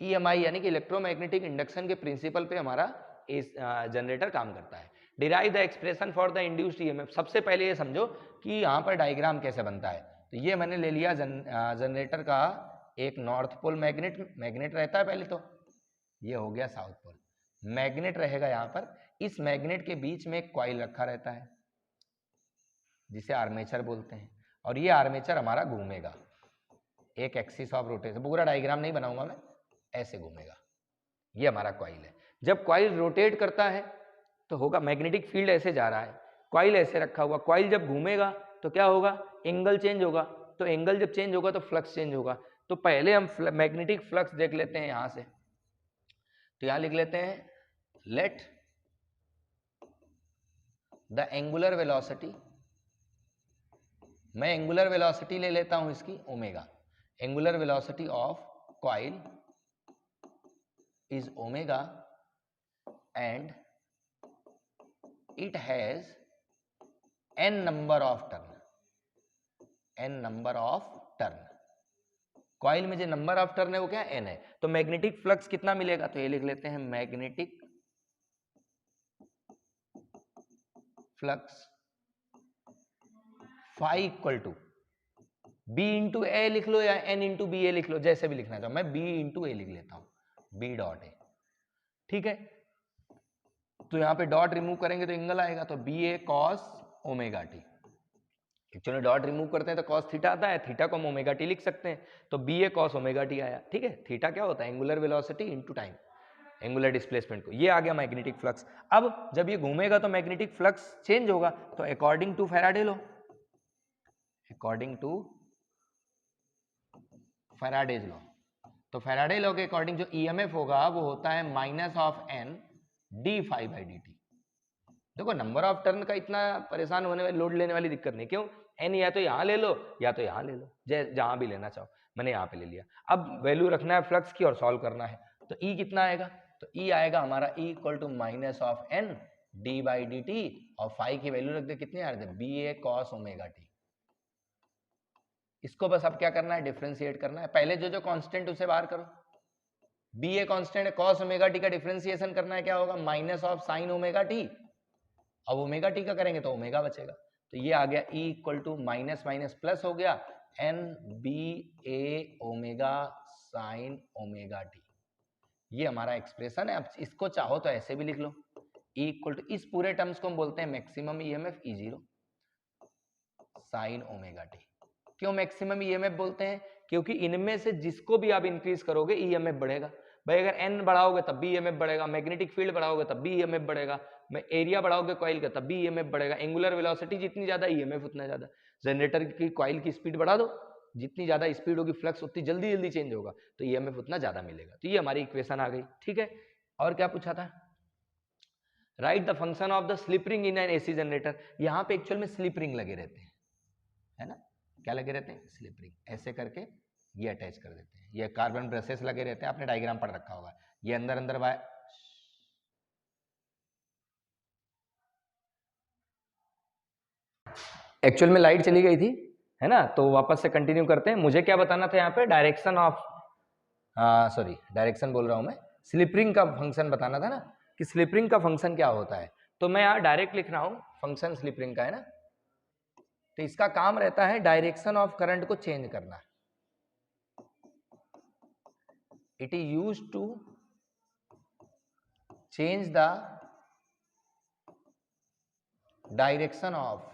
EMI यानी कि इलेक्ट्रोमैग्नेटिक इंडक्शन के प्रिंसिपल पे हमारा जनरेटर काम करता है। Derive the expression for the induced EMF, सबसे पहले ये समझो कि यहाँ पर डायग्राम कैसे बनता है। तो ये मैंने ले लिया जनरेटर का एक नॉर्थ पोल मैग्नेट रहता है पहले, तो ये हो गया साउथ पोल, मैग्नेट रहेगा यहाँ पर, इस मैग्नेट के बीच में एक कॉइल रखा रहता है जिसे आर्मेचर बोलते हैं, और ये आर्मेचर हमारा घूमेगा एक एक्सिस ऑफ रोटेशन, पूरा डायग्राम नहीं बनाऊंगा मैं, ऐसे घूमेगा, ये हमारा कॉइल है। जब कॉइल रोटेट करता है तो होगा, मैग्नेटिक फील्ड ऐसे जा रहा है, कॉइल ऐसे रखा हुआ, कॉइल जब घूमेगा तो क्या होगा, एंगल चेंज होगा, तो एंगल जब चेंज होगा तो फ्लक्स चेंज होगा। तो पहले हम मैग्नेटिक फ्लक्स देख लेते हैं यहां से, तो यहां लिख लेते हैं लेट द एंगुलर वेलोसिटी, मैं एंगुलर वेलोसिटी ले लेता हूं इसकी omega, angular velocity of coil is omega and it has n number of turn, n number of turn, coil में जो नंबर ऑफ टर्न है वो क्या है n है। तो मैग्नेटिक फ्लक्स कितना मिलेगा, तो ये लिख लेते हैं magnetic flux phi equal to B into A लिख लो या N इंटू बी ए लिख लो, जैसे भी लिखना चाहो, मैं B इंटू ए लिख लेता हूं, B डॉट ए, ठीक है। तो यहाँ पे डॉट रिमूव करेंगे तो एंगल आएगा, तो B A cos omega T. Actually dot remove करते हैं तो कॉस थीटा आता है, थीटा को हम ओमेगा टी लिख सकते हैं, तो B A cos omega T आया, ठीक है। थीटा क्या होता है, angular velocity into time, angular displacement को, ये आ गया मैग्नेटिक फ्लक्स। अब जब ये घूमेगा तो मैग्नेटिक फ्लक्स चेंज होगा, तो according to Faraday law, according to Faraday's law, तो फैराडे लॉ के अकॉर्डिंग जो ईएमएफ होगा वो होता है minus of N D phi by D T. देखो नंबर ऑफ टर्न का इतना परेशान होने वाली, लोड लेने वाली दिक्कत नहीं, क्यों, एन या तो यहाँ ले लो या तो यहाँ ले लो, जहां भी लेना चाहो, मैंने यहाँ पे ले लिया। अब वैल्यू रखना है फ्लक्स की और सॉल्व करना है, तो ई कितना आएगा, तो ई आएगा हमारा E equal to minus of N D by D T, और फाई की वैल्यू रख दे, कितनी आ रही है, B A cos omega T. इसको बस अब क्या करना है, डिफ्रेंशिएट करना है, पहले जो जो कांस्टेंट उसे बाहर करो, बी ए कांस्टेंट है, कॉस ओमेगा टी का डिफरेंशिएशन करना है, क्या होगा, minus of sine omega T, अब ओमेगा टी का करेंगे तो ओमेगा बचेगा, तो ये आ गया E equal to minus minus plus हो गया N B A omega sine omega T, ये हमारा एक्सप्रेशन है। अब इसको चाहो तो ऐसे भी लिख लो, E इक्वल टू, इस पूरे टर्म्स को हम बोलते हैं maximum EMF E0 sine omega T. क्यों मैक्सिमम ईएमएफ बोलते हैं, क्योंकि इनमें से जिसको भी आप इंक्रीज करोगे ईएमएफ बढ़ेगा। भाई अगर एन बढ़ाओगे तब भी ईएमएफ बढ़ेगा, मैग्नेटिक फील्ड बढ़ाओगे तब भी ईएमएफ बढ़ेगा, मैं एरिया बढ़ाओगे कॉइल का तब भी ईएमएफ बढ़ेगा, एंगुलर वेलोसिटी जितनी ज्यादा ईएमएफ उतना ज्यादा, जनरेटर की कॉइल की स्पीड बढ़ा दो, जितनी ज्यादा स्पीड होगी फ्लक्स उतनी जल्दी जल्दी चेंज होगा, तो ईएमएफ उतना ज्यादा मिलेगा। तो ये हमारी इक्वेशन आ गई, ठीक है। और क्या पूछा था, right the function of the slip ring in an AC generator. यहाँ पे एक्चुअल में स्लिप रिंग लगे रहते हैं, है ना, क्या लगे रहते हैं, स्लिप रिंग, ऐसे करके ये अटैच कर देते हैं, ये कार्बन ब्रशेस लगे रहते हैं, आपने डायग्राम पढ़ रखा होगा, ये अंदर अंदर एक्चुअल में लाइट चली गई थी, है ना, तो वापस से कंटिन्यू करते हैं। मुझे क्या बताना था यहाँ पे, डायरेक्शन ऑफ, सॉरी डायरेक्शन बोल रहा हूं मैं, स्लिप रिंग का फंक्शन बताना था ना, कि स्लिप रिंग का फंक्शन क्या होता है, तो मैं यहाँ डायरेक्ट लिख रहा हूँ, फंक्शन स्लिप रिंग का है ना, तो इसका काम रहता है डायरेक्शन ऑफ करंट को चेंज करना, it is used to change the direction of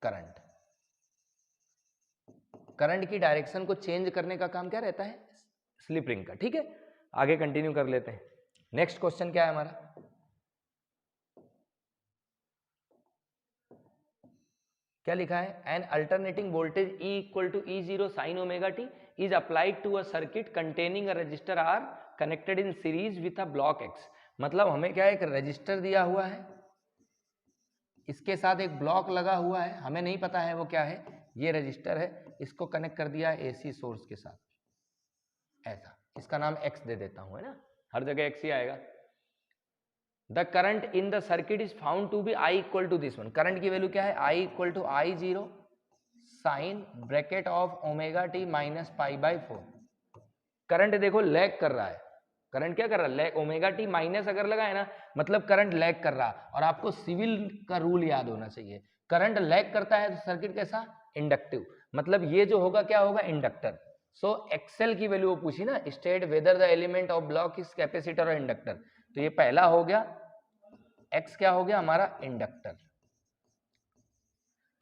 current. Current की डायरेक्शन को चेंज करने का काम क्या रहता है, स्लिप रिंग का, ठीक है। आगे कंटिन्यू कर लेते हैं। नेक्स्ट क्वेश्चन क्या है हमारा, क्या लिखा है, an alternating voltage E equal to E0 sine omega T is applied to a circuit containing a resistor R connected in series with a block X। मतलब हमें क्या है, एक रजिस्टर दिया हुआ है, इसके साथ एक ब्लॉक लगा हुआ है, हमें नहीं पता है वो क्या है, ये रजिस्टर है, इसको कनेक्ट कर दिया है AC सोर्स के साथ, ऐसा, इसका नाम X दे देता हूं, है ना, हर जगह X ही आएगा। The current in the circuit is found to be I equal to this one, current की वैल्यू क्या है, I equal to I0 sine bracket of omega T minus pi by 4। Current देखो लैग कर रहा है, current क्या कर रहा है, लैग, ओमेगा टी माइनस अगर लगा है ना, मतलब करंट लैग कर रहा है, और आपको सिविल का रूल याद होना चाहिए, करंट लैग करता है तो सर्किट कैसा, इंडक्टिव, मतलब ये जो होगा क्या होगा, इंडक्टर। सो एक्सेल की वैल्यू वो पूछी ना, state whether the element of block is capacitor और इंडक्टर, तो ये पहला हो गया, एक्स क्या हो गया हमारा, इंडक्टर।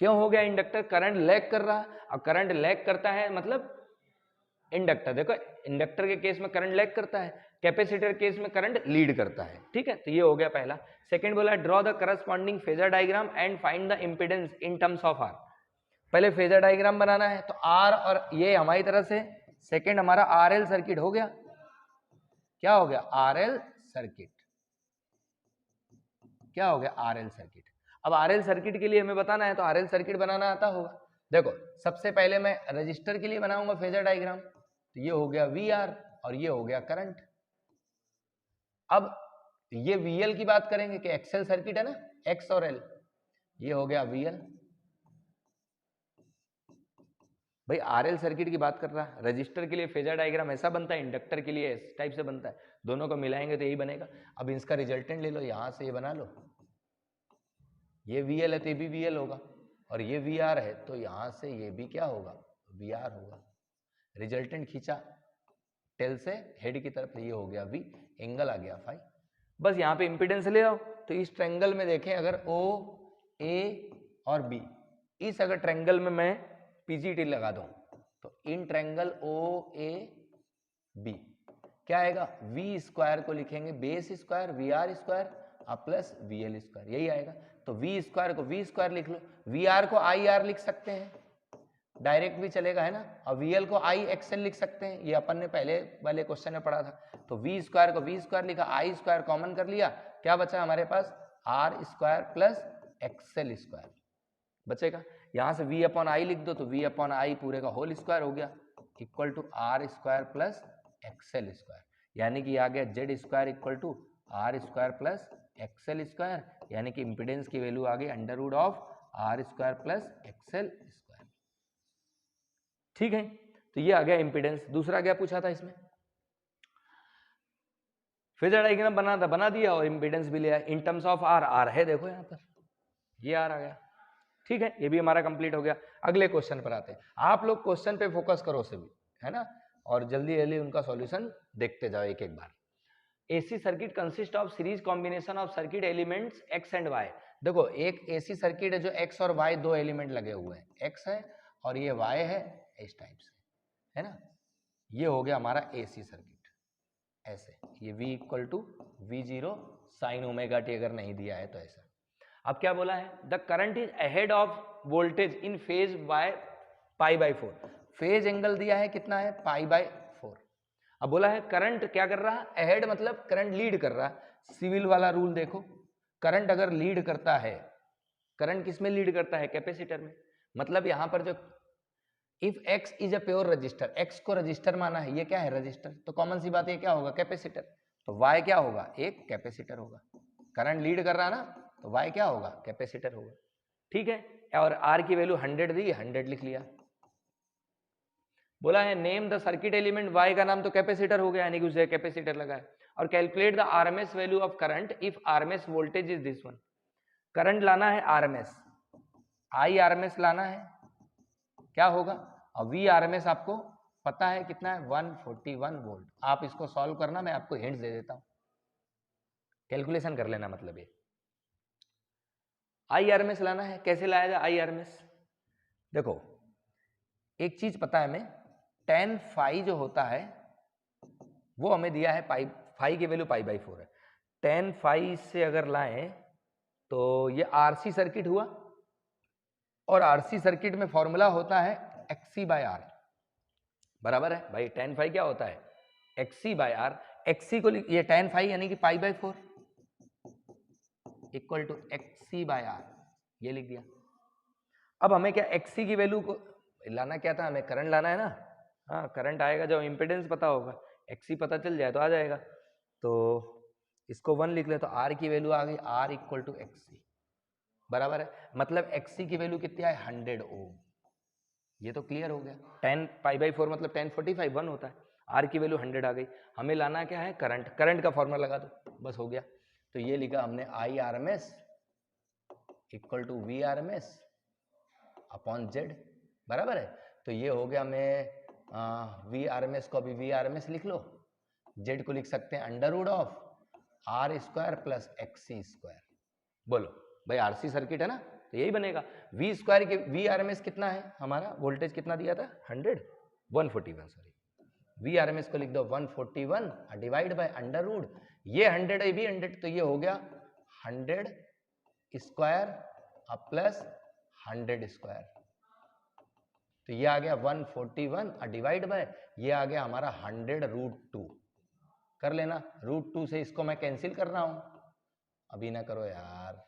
क्यों हो गया इंडक्टर, करंट लैग कर रहा, और करंट लैग करता है मतलब इंडक्टर, देखो इंडक्टर के केस में करंट लैग करता है, कैपेसिटर केस में करंट लीड करता है, ठीक है। तो ये हो गया पहला। सेकंड बोला draw the corresponding phasor diagram and find the impedance in terms of R. पहले फेजर डायग्राम बनाना है, तो आर और ये हमारी तरफ से, सेकंड हमारा आरएल सर्किट हो गया, क्या हो गया, आरएल सर्किट, क्या हो गया, आरएल सर्किट। अब आरएल सर्किट के लिए हमें बताना है, तो आरएल सर्किट बनाना आता होगा। देखो सबसे पहले मैं रजिस्टर के लिए बनाऊंगा फेजर डायग्राम, तो ये हो गया VR और ये हो गया करंट। अब ये VL की बात करेंगे कि एक्सेल सर्किट है ना, X और L, ये हो गया VL। भाई आरएल सर्किट की बात कर रहा है, रजिस्टर के लिए फेजर डायग्राम ऐसा बनता है, इंडक्टर के लिए इस टाइप से बनता है, दोनों को मिलाएंगे तो यही बनेगा। अब इसका रिजल्टेंट ले लो, यहां से ये बना लो, ये VL है तो ये भी VL होगा, और ये वी आर है, तो यहाँ से ये भी क्या होगा, वी आर होगा। रिजल्टेंट खींचा टेल से हेड की तरफ, ये हो गया वी, एंगल आ गया फाई। बस यहाँ पे इंपिडेंस ले आओ, तो इस ट्रायंगल में देखें अगर ओ ए और बी, इस अगर ट्रायंगल में मैं पीजीटी लगा दूं, तो in triangle O A B क्या आएगा, वी स्क्वायर को लिखेंगे base square V R square plus V L square, यही आएगा। तो वी स्क्वायर को वी स्क्वायर लिख लो, वी आर को आई आर लिख सकते हैं, डायरेक्ट भी चलेगा है ना, और वी एल को आई एक्सएल लिख सकते हैं, ये अपन ने पहले वाले क्वेश्चन में पढ़ा था। तो वी स्क्वायर को वी स्क्वायर लिखा, आई स्क्वायर कॉमन कर लिया, क्या बचा हमारे पास, R square plus XL square बचेगा। यहां से v अपॉन आई लिख दो, तो v अपॉन आई पूरे का होल स्क्वायर हो गया, equal to R square plus XL square, यानी कि आ गया Z square equal to R square plus XL square, यानी कि इंपिडेंस की वैल्यू आ गई under root of R square plus XL square. ठीक है, तो ये आ गया इंपिडेंस। दूसरा क्या पूछा था इसमें, फेजर डायग्राम बना दिया और इंपिडेंस भी लिया in terms of R, R है देखो यहाँ पर, ये आर आ गया। ठीक है, ये भी हमारा कंप्लीट हो गया। अगले क्वेश्चन पर आते हैं। आप लोग क्वेश्चन पे फोकस करो सभी, है ना, और जल्दी जल्दी उनका सॉल्यूशन देखते जाओ एक एक बार। AC circuit consist of series combination of circuit elements X and Y. देखो एक एसी सर्किट है जो एक्स और वाई दो एलिमेंट लगे हुए हैं, एक्स है और ये वाई है, इस टाइप से, है ना। ये हो गया हमारा एसी सर्किट, ऐसे ये V equal to V0 sine omega T, अगर नहीं दिया है तो ऐसा। अब क्या बोला है, the current is ahead of voltage in phase by pi by 4, phase angle दिया है कितना है, पाई बाई 4। अब बोला है करंट क्या कर रहा है, अहेड मतलब करंट लीड कर रहा है। सिविल वाला रूल देखो, करंट अगर लीड करता है, करंट किस में लीड करता है, कैपेसिटर में। मतलब यहां पर जो if x is a pure resistor, x को रजिस्टर माना है, ये क्या है रजिस्टर, तो कॉमन सी बात ये क्या होगा, कैपेसिटर। तो y क्या होगा, एक कैपेसिटर होगा। करंट लीड कर रहा है ना, तो y क्या होगा, कैपेसिटर होगा। ठीक है, और r की वैल्यू 100 दी, 100 लिख लिया। बोला है name the circuit element, y का नाम तो कैपेसिटर हो गया, यानी कि उसे कैपेसिटर लगा है। और calculate the RMS value of current if RMS voltage is this one. Current लाना है आरएमएस, आई आरएमएस लाना है, क्या होगा, और वी आरएमएस आपको पता है कितना है, 141 वोल्ट। आप इसको सॉल्व करना, मैं आपको हिंट्स दे देता हूं, कैलकुलेशन कर लेना। मतलब ये आई आरएमएस लाना है, कैसे लाया जाए आई आरएमएस। देखो एक चीज पता है हमें, tan फाई जो होता है वो हमें दिया है पाई, फाई की वैल्यू पाई बाई 4 है। tan फाई से अगर लाएं तो ये आरसी सर्किट हुआ, और आरसी सर्किट में फॉर्मूला होता है एक्सी बाय आर, बराबर है भाई। tan फाई क्या होता है, एक्सी बाय आर। एक्सी को ये tan फाई यानी कि pi by 4 equal to XC by R, ये लिख दिया। अब हमें क्या एक्सी की वैल्यू को लाना, क्या था हमें, करंट लाना है ना। हाँ, करंट आएगा जब इम्पिडेंस पता होगा, एक्सी पता चल जाए तो आ जाएगा। तो इसको 1 लिख ले, तो आर की वैल्यू आ गई, आर इक्वल टू एक्सी, बराबर है। मतलब एक्सी की वैल्यू कितनी है, 100 ओम। ये तो क्लियर हो गया। tan पाई बाई 4 मतलब tan 45 1 होता है, आर की वैल्यू 100 आ गई। हमें लाना क्या है, करंट, करंट का फॉर्मूला लगा दो, बस हो गया। तो ये लिखा हमने I R M S equal to V R M S upon Z, बराबर है। तो ये हो गया, मैं वी आर एम एस को अभी वी आर एम एस लिख लो, जेड को लिख सकते हैं under root of R square plus XC square. बोलो भाई, आरसी सर्किट है ना, तो यही बनेगा। वी स्क्वायर के वी आर एम एस कितना है हमारा, वोल्टेज कितना दिया था, 141 sorry, V R M S को लिख दो 141 डिवाइड बाय अंडर रूट, ये 100 है भी 100, तो ये हो गया 100 स्क्वायर प्लस 100 स्क्वायर, तो ये आ गया 141 डिवाइड बाय, ये आ गया हमारा 100 रूट 2। कर लेना, रूट 2 से इसको मैं कैंसिल कर रहा हूं, अभी ना करो यार,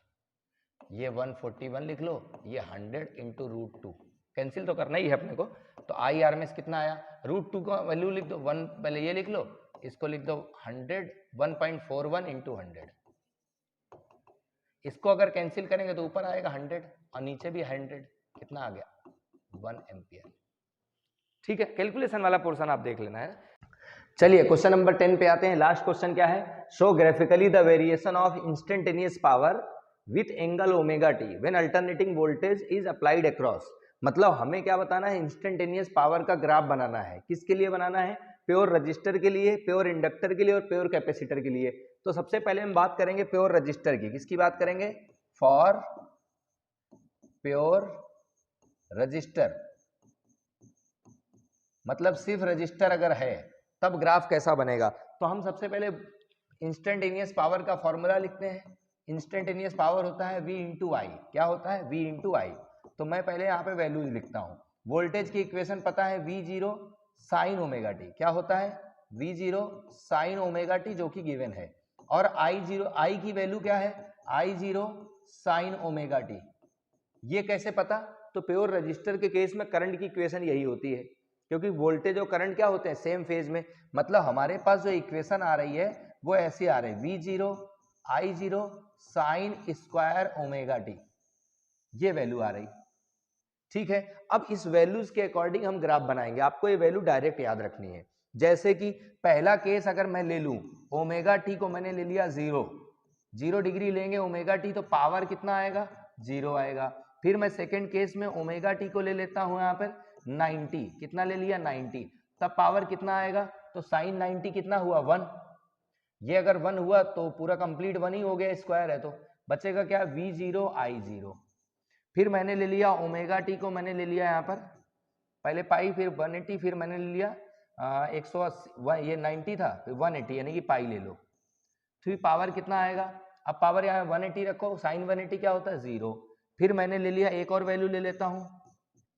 ये 141 लिख लो, ये 100 इंटू रूट 2, कैंसिल तो करना ही है अपने को। तो आई आर एम एस कितना आया, रूट 2 का वैल्यू लिख दो, 1 पहले ये लिख लो, इसको लिख दो 100 1.41 इंटू 100, इसको अगर कैंसिल करेंगे तो ऊपर आएगा 100 और नीचे भी 100, कितना आ गया 1 एम्पियर। ठीक है, कैलकुलेशन वाला पोर्शन आप देख लेना है। चलिए क्वेश्चन नंबर 10 पे आते हैं। लास्ट क्वेश्चन क्या है, show graphically the variation of instantaneous power with angle omega T when alternating voltage is applied across. मतलब हमें क्या बताना है, इंस्टेंटेनियस पावर का ग्राफ बनाना है। किसके लिए बनाना है? प्योर रजिस्टर के लिए, प्योर इंडक्टर के लिए और प्योर कैपेसिटर के लिए। तो सबसे पहले हम बात करेंगे प्योर रजिस्टर की। किसकी बात करेंगे? फॉर प्योर रजिस्टर, मतलब सिर्फ रजिस्टर अगर है तब ग्राफ कैसा बनेगा। तो हम सबसे पहले इंस्टेंटेनियस पावर का फॉर्मूला लिखते हैं। इंस्टेंटेनियस पावर होता है V इंटू आई। क्या होता है? V इंटू आई। तो मैं पहले यहाँ पे वैल्यूज लिखता हूँ। वोल्टेज की इक्वेशन पता है V0 साइन ओमेगा टी। क्या होता है? V0 साइन ओमेगा टी, जो कि गिवन है। और I0, आई की वैल्यू क्या है? I0 sign omega T. ये कैसे पता? तो प्योर रजिस्टर के केस में करंट की इक्वेशन यही होती है, क्योंकि वोल्टेज और करंट क्या होते हैं? सेम फेज में। मतलब हमारे पास जो इक्वेशन आ रही है वो ऐसी आ रही है, V0 I0 sine square omega T, ये वैल्यू आ रही। ठीक है, अब इस वैल्यूज के अकॉर्डिंग हम ग्राफ बनाएंगे। आपको ये वैल्यू डायरेक्ट याद रखनी है। जैसे कि पहला केस अगर मैं ले लूं, ओमेगा टी को मैंने ले लिया 0 डिग्री लेंगे ओमेगा टी, तो पावर कितना आएगा? 0 आएगा। फिर मैं सेकेंड केस में ओमेगा टी को ले लेता हूं यहाँ पर 90, कितना ले लिया? 90, तब पावर कितना आएगा? तो साइन 90 कितना हुआ? 1। ये अगर 1 हुआ तो पूरा कंप्लीट 1 ही हो गया, स्क्वायर है तो बचेगा क्या? V0 I0। फिर मैंने ले लिया ओमेगा टी को, मैंने ले लिया यहाँ पर पहले पाई, फिर 180, फिर मैंने ले लिया 180, ये 90 था, फिर 180 यानी कि पाई ले लो। फिर पावर कितना आएगा? अब पावर यहाँ 180 रखो, साइन 180 क्या होता है? 0। फिर मैंने ले लिया एक और वैल्यू ले लेता हूँ,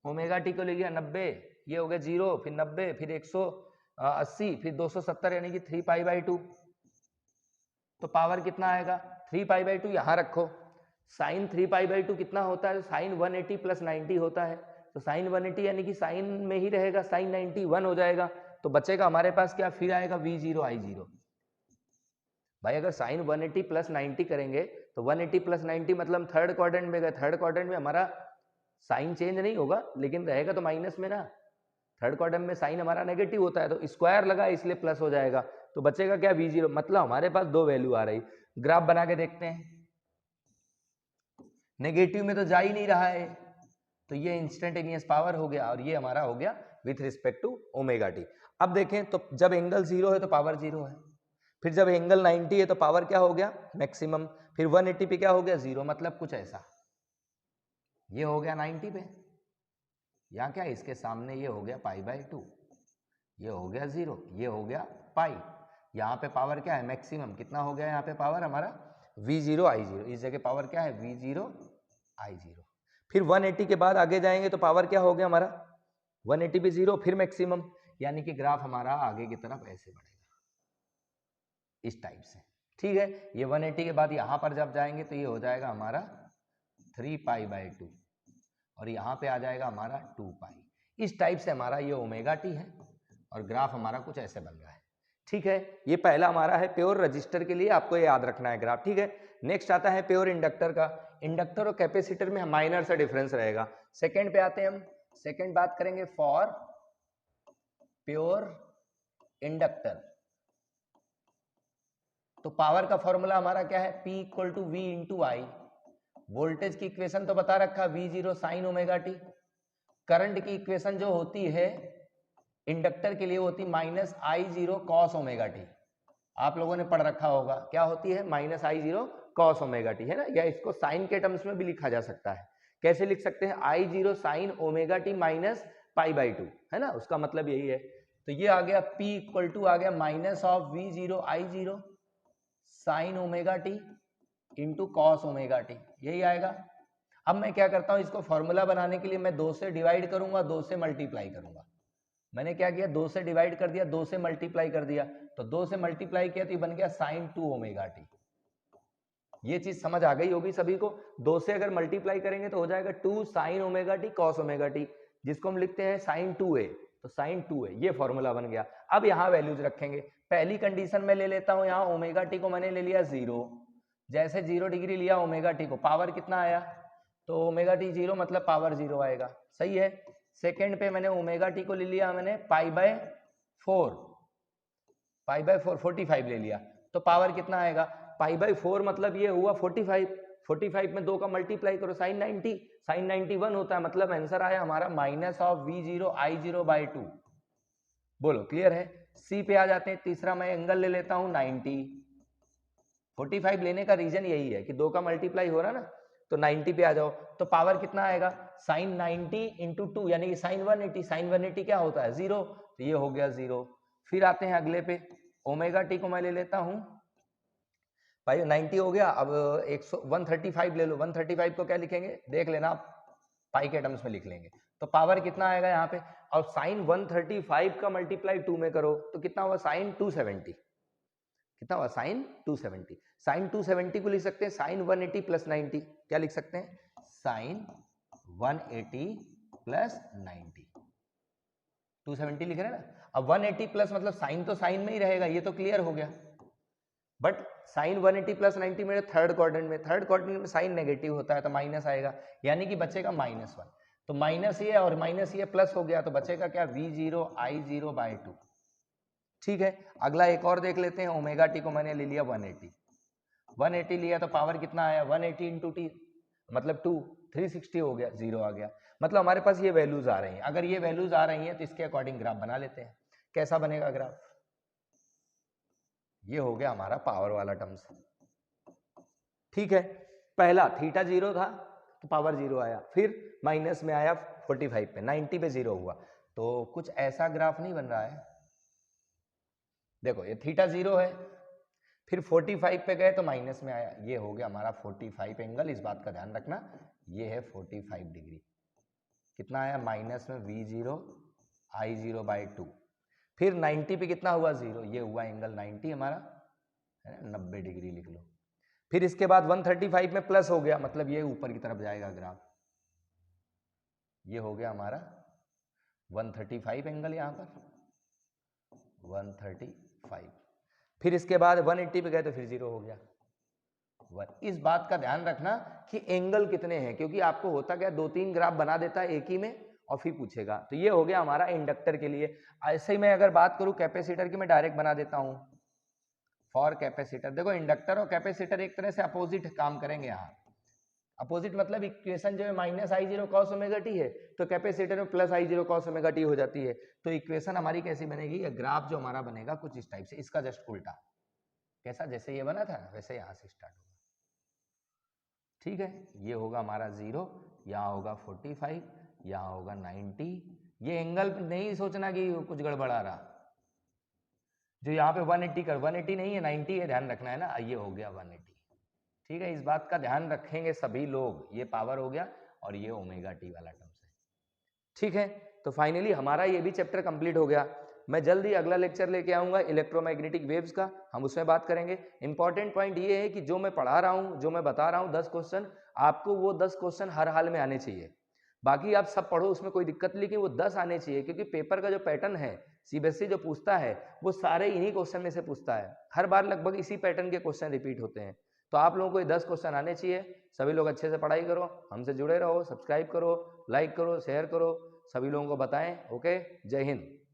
ओमेगा टी को ले लिया 90, ये हो गया 0, फिर 90, फिर 180, फिर 270 यानी कि 3π/2। तो पावर कितना आएगा? 3π/2 यहाँ रखो। साइन 3π/2 कितना होता है? साइन 180 प्लस 90 होता है। तो साइन 180 यानी कि साइन में ही रहेगा, साइन 90 1 हो जाएगा। तो बचेगा हमारे पास क्या? फिर आएगा V0 I0। भाई अगर साइन 180 प्लस 90 करेंगे तो 180 प्लस 90 मतलब थर्ड क्वाड्रेंट में गए। थर्ड क्वाड्रेंट में हमारा साइन चेंज नहीं होगा, लेकिन रहेगा तो माइनस में ना। थर्ड क्वाड्रेंट में साइन हमारा नेगेटिव होता है, तो स्क्वायर लगा इसलिए प्लस हो जाएगा। तो बचेगा क्या? V0। मतलब हमारे पास दो वैल्यू आ रही। ग्राफ बना के देखते हैं। नेगेटिव में तो जा ही नहीं रहा है, तो ये इंस्टेंटेनियस पावर हो गया और ये हमारा हो गया with respect to omega T. अब देखें तो जब एंगल 0 है तो पावर 0 है, फिर जब एंगल 90 है तो पावर क्या हो गया? मैक्सिमम। फिर 180 पे क्या हो गया? 0। मतलब कुछ ऐसा, ये हो गया 90 पे, यहाँ क्या इसके सामने ये हो गया π/2, ये हो गया 0, ये हो गया पाई। यहाँ पे पावर क्या है? मैक्सिमम। कितना हो गया यहाँ पे पावर हमारा? V0 I0। इस जगह पावर क्या है? V0 I0। फिर 180 के बाद आगे जाएंगे तो पावर क्या हो गया हमारा? 180 पे 0, फिर मैक्सिमम। यानी कि ग्राफ हमारा आगे की तरफ ऐसे बढ़ेगा, इस टाइप से। ठीक है, ये 180 के बाद यहाँ पर जब जाएंगे तो ये हो जाएगा हमारा 3π/2 और यहाँ पे आ जाएगा हमारा 2π। इस टाइप से हमारा ये ओमेगा टी है और ग्राफ हमारा कुछ ऐसे बन रहा है। ठीक है, ये पहला हमारा है प्योर रजिस्टर के लिए, आपको ये याद रखना है ग्राफ। ठीक है, नेक्स्ट आता है प्योर इंडक्टर का। इंडक्टर और कैपेसिटर में माइनर सा डिफरेंस रहेगा। सेकंड पे आते हैं हम। सेकंड बात करेंगे फॉर प्योर इंडक्टर। तो पावर का फॉर्मूला हमारा क्या है? P = V इंटू आई। वोल्टेज की इक्वेशन तो बता रखा, V0 sine omega T. Current की इक्वेशन जो होती है इंडक्टर के लिए होती -I0 cos ओमेगा टी। आप लोगों ने पढ़ रखा होगा, क्या होती है? -I0 cos ओमेगा टी, है ना। या इसको साइन के टर्म्स में भी लिखा जा सकता है। कैसे लिख सकते हैं? I0 sign omega T minus π/2, है ना, उसका मतलब यही है। तो ये आ गया P = आ गया -V0 I0 sign omega T into cos omega T, यही आएगा। अब मैं क्या करता हूं, इसको फॉर्मूला बनाने के लिए मैं 2 से डिवाइड करूंगा, 2 से मल्टीप्लाई करूंगा। मैंने क्या किया? 2 से डिवाइड कर दिया, 2 से मल्टीप्लाई कर दिया। तो 2 से मल्टीप्लाई किया तो ये बन गया साइन 2 ओमेगा टी। ये चीज समझ आ गई होगी सभी को। 2 से अगर मल्टीप्लाई करेंगे तो हो जाएगा 2 sign omega T cos omega T, जिसको हम लिखते हैं साइन 2a। तो साइन 2a ये फॉर्मूला बन गया। अब यहाँ वैल्यूज रखेंगे। पहली कंडीशन में ले लेता हूँ, यहाँ ओमेगा टी को मैंने ले लिया 0। जैसे 0 डिग्री लिया ओमेगा टी को, पावर कितना आया? तो ओमेगा टी 0 मतलब पावर 0 आएगा। सही है। सेकेंड पे मैंने ओमेगा टी को ले लिया मैंने π/4, 45 ले लिया, तो पावर कितना आएगा? π/4 मतलब ये हुआ 45। 45 में 2 का मल्टीप्लाई करो, साइन 90, साइन 91 होता है, मतलब आंसर आया हमारा माइनस ऑफ V0 I0/2। बोलो क्लियर है। सी पे आ जाते हैं, तीसरा मैं एंगल ले लेता हूं 90। 45 लेने का रीजन यही है कि 2 का मल्टीप्लाई हो रहा ना, तो 90 पे आ जाओ। तो पावर कितना आएगा, साइन 90 इंटू 2 यानी कि साइन 180। साइन 180 क्या होता है, 0, तो ये हो गया 0। फिर आते हैं अगले पे, ओमेगा टी को मैं ले लेता हूं भाई, 90 हो गया। अब 135 ले लो। 135 को क्या लिखेंगे, देख लेना आप, पाई के टर्म्स में लिख लेंगे। तो पावर कितना आएगा यहाँ पे, और साइन 135 का मल्टीप्लाई 2 में करो तो कितना हुआ, साइन 270। कितना हुआ, साइन 270। साइन 270 को लिख सकते हैं साइन 180 प्लस 90। क्या लिख सकते हैं, साइन 180 प्लस 90। 270 लिख रहे हैं ना। अब 180 प्लस मतलब साइन तो साइन में ही रहेगा, ये तो क्लियर हो गया। बट साइन 180 प्लस 90 मेरे थर्ड क्वाड्रेंट में, थर्ड क्वाड्रेंट में साइन नेगेटिव होता है तो माइनस आएगा, यानी कि बचेगा -1। तो माइनस ये और माइनस ये प्लस हो गया, तो बचेगा क्या, V0 I0/2। ठीक है, अगला एक और देख लेते हैं। ओमेगा टी को मैंने ले लिया 180। 180 लिया तो पावर कितना आया, 180 इंटू टी मतलब 2, 360 हो गया, 0 आ गया। मतलब हमारे पास ये वैल्यूज आ रही हैं। अगर ये वैल्यूज आ रही हैं तो इसके अकॉर्डिंग ग्राफ बना लेते हैं। कैसा बनेगा ग्राफ, ये हो गया हमारा पावर वाला टर्म्स। ठीक है, पहला थीटा 0 था तो पावर 0 आया, फिर माइनस में आया 45 पे, 90 पे 0 हुआ। तो कुछ ऐसा ग्राफ नहीं बन रहा है। देखो ये थीटा 0 है, फिर 45 पे गए तो माइनस में आया, ये हो गया हमारा 45 एंगल। इस बात का ध्यान रखना, ये है 45 डिग्री। कितना आया, माइनस में V0 I0/2। फिर 90 पे कितना हुआ, 0, ये हुआ एंगल 90 हमारा, है ना, 90 डिग्री लिख लो। फिर इसके बाद 135 में प्लस हो गया, मतलब ये ऊपर की तरफ जाएगा ग्राफ। ये हो गया हमारा 135 एंगल, यहाँ पर 135। फिर इसके बाद 180 पे गए तो फिर 0 हो गया। इस बात का ध्यान रखना कि एंगल कितने हैं, क्योंकि आपको होता क्या, 2-3 ग्राफ बना देता है एक ही में और फिर पूछेगा। तो ये हो गया हमारा इंडक्टर के लिए। ऐसे ही मैं अगर बात करूं कैपेसिटर की, मैं डायरेक्ट बना देता हूं फॉर कैपेसिटर। देखो इंडक्टर और कैपेसिटर एक तरह से अपोजिट काम करेंगे। यहाँ अपोजिट मतलब इक्वेशन जो है minus I0 cos omega T है, तो कैपेसिटर में plus I0 cos omega T हो जाती है। तो इक्वेशन हमारी कैसी बनेगी, या ग्राफ जो हमारा बनेगा कुछ इस टाइप से, इसका जस्ट उल्टा। कैसा, जैसे ये बना था ना वैसे यहाँ से स्टार्ट होगा। ठीक है, ये होगा हमारा 0, यहाँ होगा 45, यहाँ होगा 90। ये एंगल नहीं सोचना कि कुछ गड़बड़ा रहा, जो यहाँ पे 180 कर 180 नहीं है 90 है, ध्यान रखना है ना। ये हो गया 180। ठीक है, इस बात का ध्यान रखेंगे सभी लोग। ये पावर हो गया और ये ओमेगा टी वाला टर्म्स है। ठीक है, तो फाइनली हमारा ये भी चैप्टर कंप्लीट हो गया। मैं जल्दी अगला लेक्चर लेके आऊंगा इलेक्ट्रोमैग्नेटिक वेव्स का, हम उसमें बात करेंगे। इंपॉर्टेंट पॉइंट ये है कि जो मैं पढ़ा रहा हूँ, जो मैं बता रहा हूँ 10 क्वेश्चन, आपको वो 10 क्वेश्चन हर हाल में आने चाहिए। बाकी आप सब पढ़ो, उसमें कोई दिक्कत नहीं, लेकिन वो 10 आने चाहिए, क्योंकि पेपर का जो पैटर्न है सीबीएसई जो पूछता है वो सारे इन्हीं क्वेश्चन में से पूछता है। हर बार लगभग इसी पैटर्न के क्वेश्चन रिपीट होते हैं। तो आप लोगों को ये 10 क्वेश्चन आने चाहिए। सभी लोग अच्छे से पढ़ाई करो, हमसे जुड़े रहो, सब्सक्राइब करो, लाइक करो, शेयर करो, सभी लोगों को बताएं। ओके, जय हिंद।